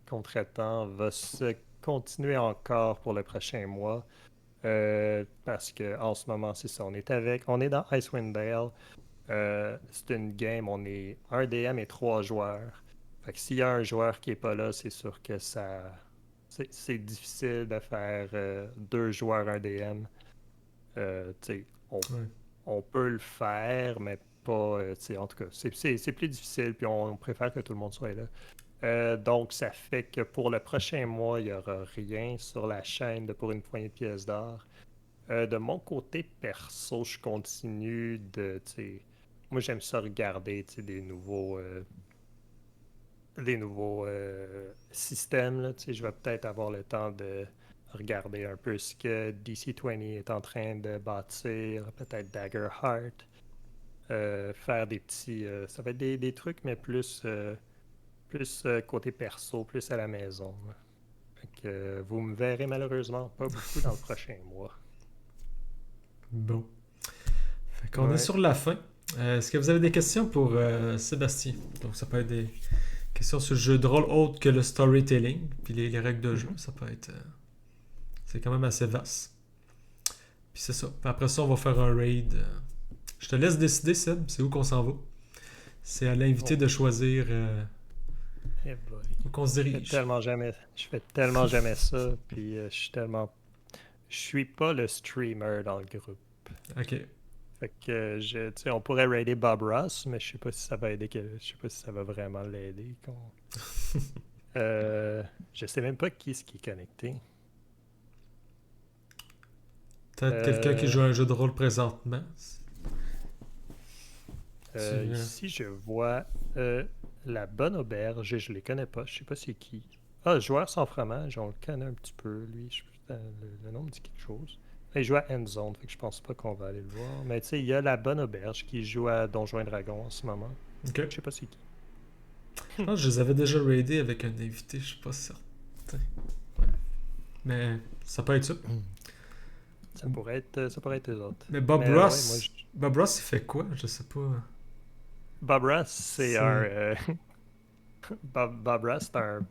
contretemps va se continuer encore pour le prochain mois. Parce que en ce moment, c'est ça. On est dans Icewind Dale. C'est une game, on est un DM et trois joueurs. Fait que s'il y a un joueur qui est pas là, c'est sûr que c'est difficile de faire deux joueurs, un DM. Tu sais, Ouais. on peut le faire, mais pas, tu sais, en tout cas, c'est plus difficile, puis on préfère que tout le monde soit là. Donc, ça fait que pour le prochain mois, il n'y aura rien sur la chaîne de Pour une poignée de pièces d'or. De mon côté perso, je continue tu sais, moi j'aime ça regarder, tu sais, des nouveaux systèmes, là, tu sais, je vais peut-être avoir le temps de regarder un peu ce que DC20 est en train de bâtir, peut-être Daggerheart, faire des petits, ça va être des trucs, mais plus côté perso, plus à la maison, là. Fait que, vous me verrez malheureusement pas beaucoup dans le prochain mois. Bon. Fait qu'on est Ouais. sur la fin. Est-ce que vous avez des questions pour Sébastien? Donc ça peut être des questions sur le jeu de rôle autre que le storytelling, puis les règles de jeu. Mhm. Ça peut être... c'est quand même assez vaste. Puis c'est ça. Puis après ça, on va faire un raid. Je te laisse décider, Seb. C'est où qu'on s'en va. C'est à l'invité Oh, de choisir eh boy. où qu'on se dirige. Je fais tellement jamais ça, puis je suis pas le streamer dans le groupe. Ok. Fait que tu sais, on pourrait raider Bob Ross, mais je sais pas si ça va aider, je sais pas si ça va vraiment l'aider. Je sais même pas qui est-ce qui est connecté. Peut-être quelqu'un qui Euh, joue à un jeu de rôle présentement. Ici, je vois la bonne auberge, et je les connais pas, je sais pas c'est qui. Ah, joueur sans fromage, on le connaît un petit peu, lui. Le nom me dit quelque chose. Il joue à Endzone, fait que je pense pas qu'on va aller le voir. Mais tu sais, il y a la bonne auberge qui joue à Donjons et Dragons en ce moment. Ok. Je sais pas c'est qui. Je pense que je les avais déjà raidés avec un invité, je suis pas certain. Ouais. Mais ça peut être ça. Ça pourrait être les autres. Mais Bob Mais ouais, moi, Ross. Bob Ross, il fait quoi? Je sais pas. Bob Ross, c'est C'est- un. Bob Ross, c'est un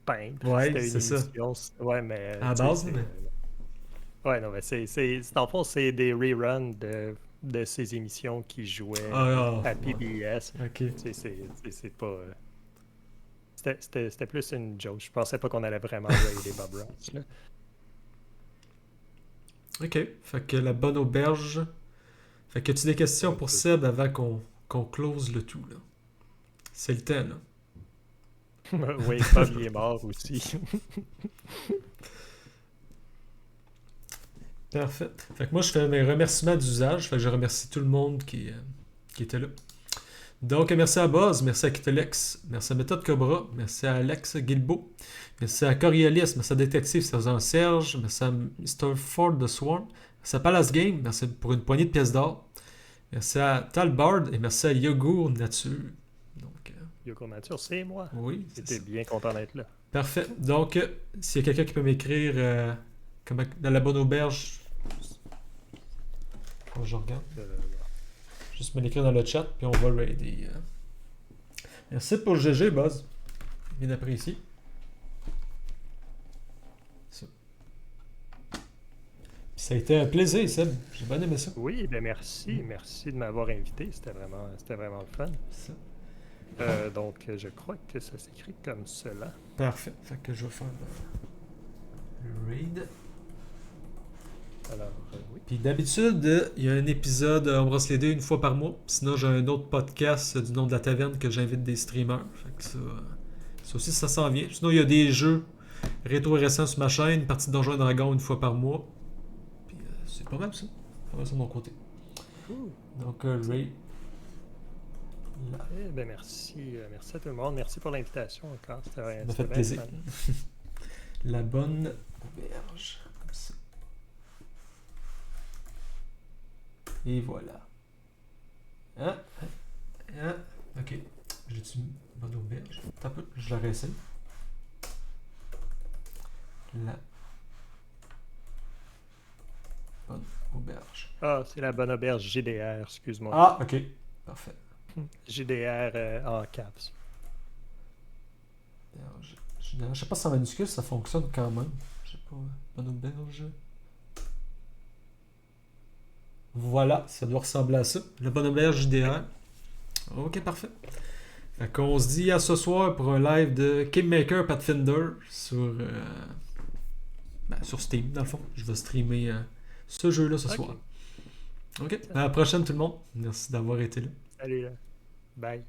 peintre. Ouais, C'était une c'est ça. émission. Ouais, mais. À la Tu sais, base, mais. ouais, non, mais dans le fond, c'est des reruns de ces émissions qui jouaient Ah, à ouais. PBS. Ok. Tu sais, c'est pas. C'était plus une joke. Je pensais pas qu'on allait vraiment raider Bob Ross, là. Ok. Fait que la bonne auberge. Fait que tu as des questions pour Seb avant qu'on close le tout, là. C'est le temps, là. Oui, Bob, il est mort aussi. Parfait. Fait que moi, je fais mes remerciements d'usage. Fait que je remercie tout le monde qui était là. Donc, merci à Buzz, merci à Kitelex, merci à Méthode Cobra, merci à Alex Guilbeault, merci à Coriolis, merci à Détective Sergent Serge, merci à Mr. Ford de Swarm, merci à Palace Game, merci pour une poignée de pièces d'or, merci à Talbard et merci à Yogourt Nature. Donc, Yoko Nature, c'est moi. oui, c'est J'étais ça. bien content d'être là. Parfait. Donc, s'il y a quelqu'un qui peut m'écrire dans la bonne auberge, je regarde. Euh, Juste me l'écrire dans le chat, puis on va raider. Merci pour le GG, Buzz. Bien apprécié. Ça. Puis ça a été un plaisir, Seb. J'ai bien aimé ça. Oui, ben merci. Merci de m'avoir invité. C'était vraiment le fun. Ça. Donc, je crois que ça s'écrit comme cela. Parfait. Fait que je vais faire le raid. Alors, oui. Puis d'habitude, il y a un épisode On brosse les dés une fois par mois. Sinon, j'ai un autre podcast du nom de la taverne que j'invite des streamers. Fait que ça aussi, ça s'en vient. Sinon, il y a des jeux rétro récents sur ma chaîne. Une partie de Donjons et Dragons une fois par mois. Puis c'est pas mal ça. Pas mal ça de mon côté. Cool. Donc, raid. Là. Eh ben merci. Merci à tout le monde. Merci pour l'invitation encore. Ça m'a C'était fait bien plaisir. fun. La bonne auberge. Comme ça. Et voilà. Ah, ah, ok. J'ai-tu une bonne auberge? Attends un peu, je la réessaye. La bonne auberge. Ah, c'est la bonne auberge JDR, excuse-moi. Ah, ok. Parfait. JDR en caps. Je sais pas si en minuscule ça fonctionne quand même. Je sais pas. Bonne auberge. Voilà, ça doit ressembler à ça. Le bonne auberge JDR. Ok, parfait. Fait qu'on se dit à ce soir pour un live de Kingmaker Pathfinder sur Steam, dans le fond. Je vais streamer ce jeu-là ce soir. Ok, à la prochaine tout le monde. Merci d'avoir été là. Salut là. Bye.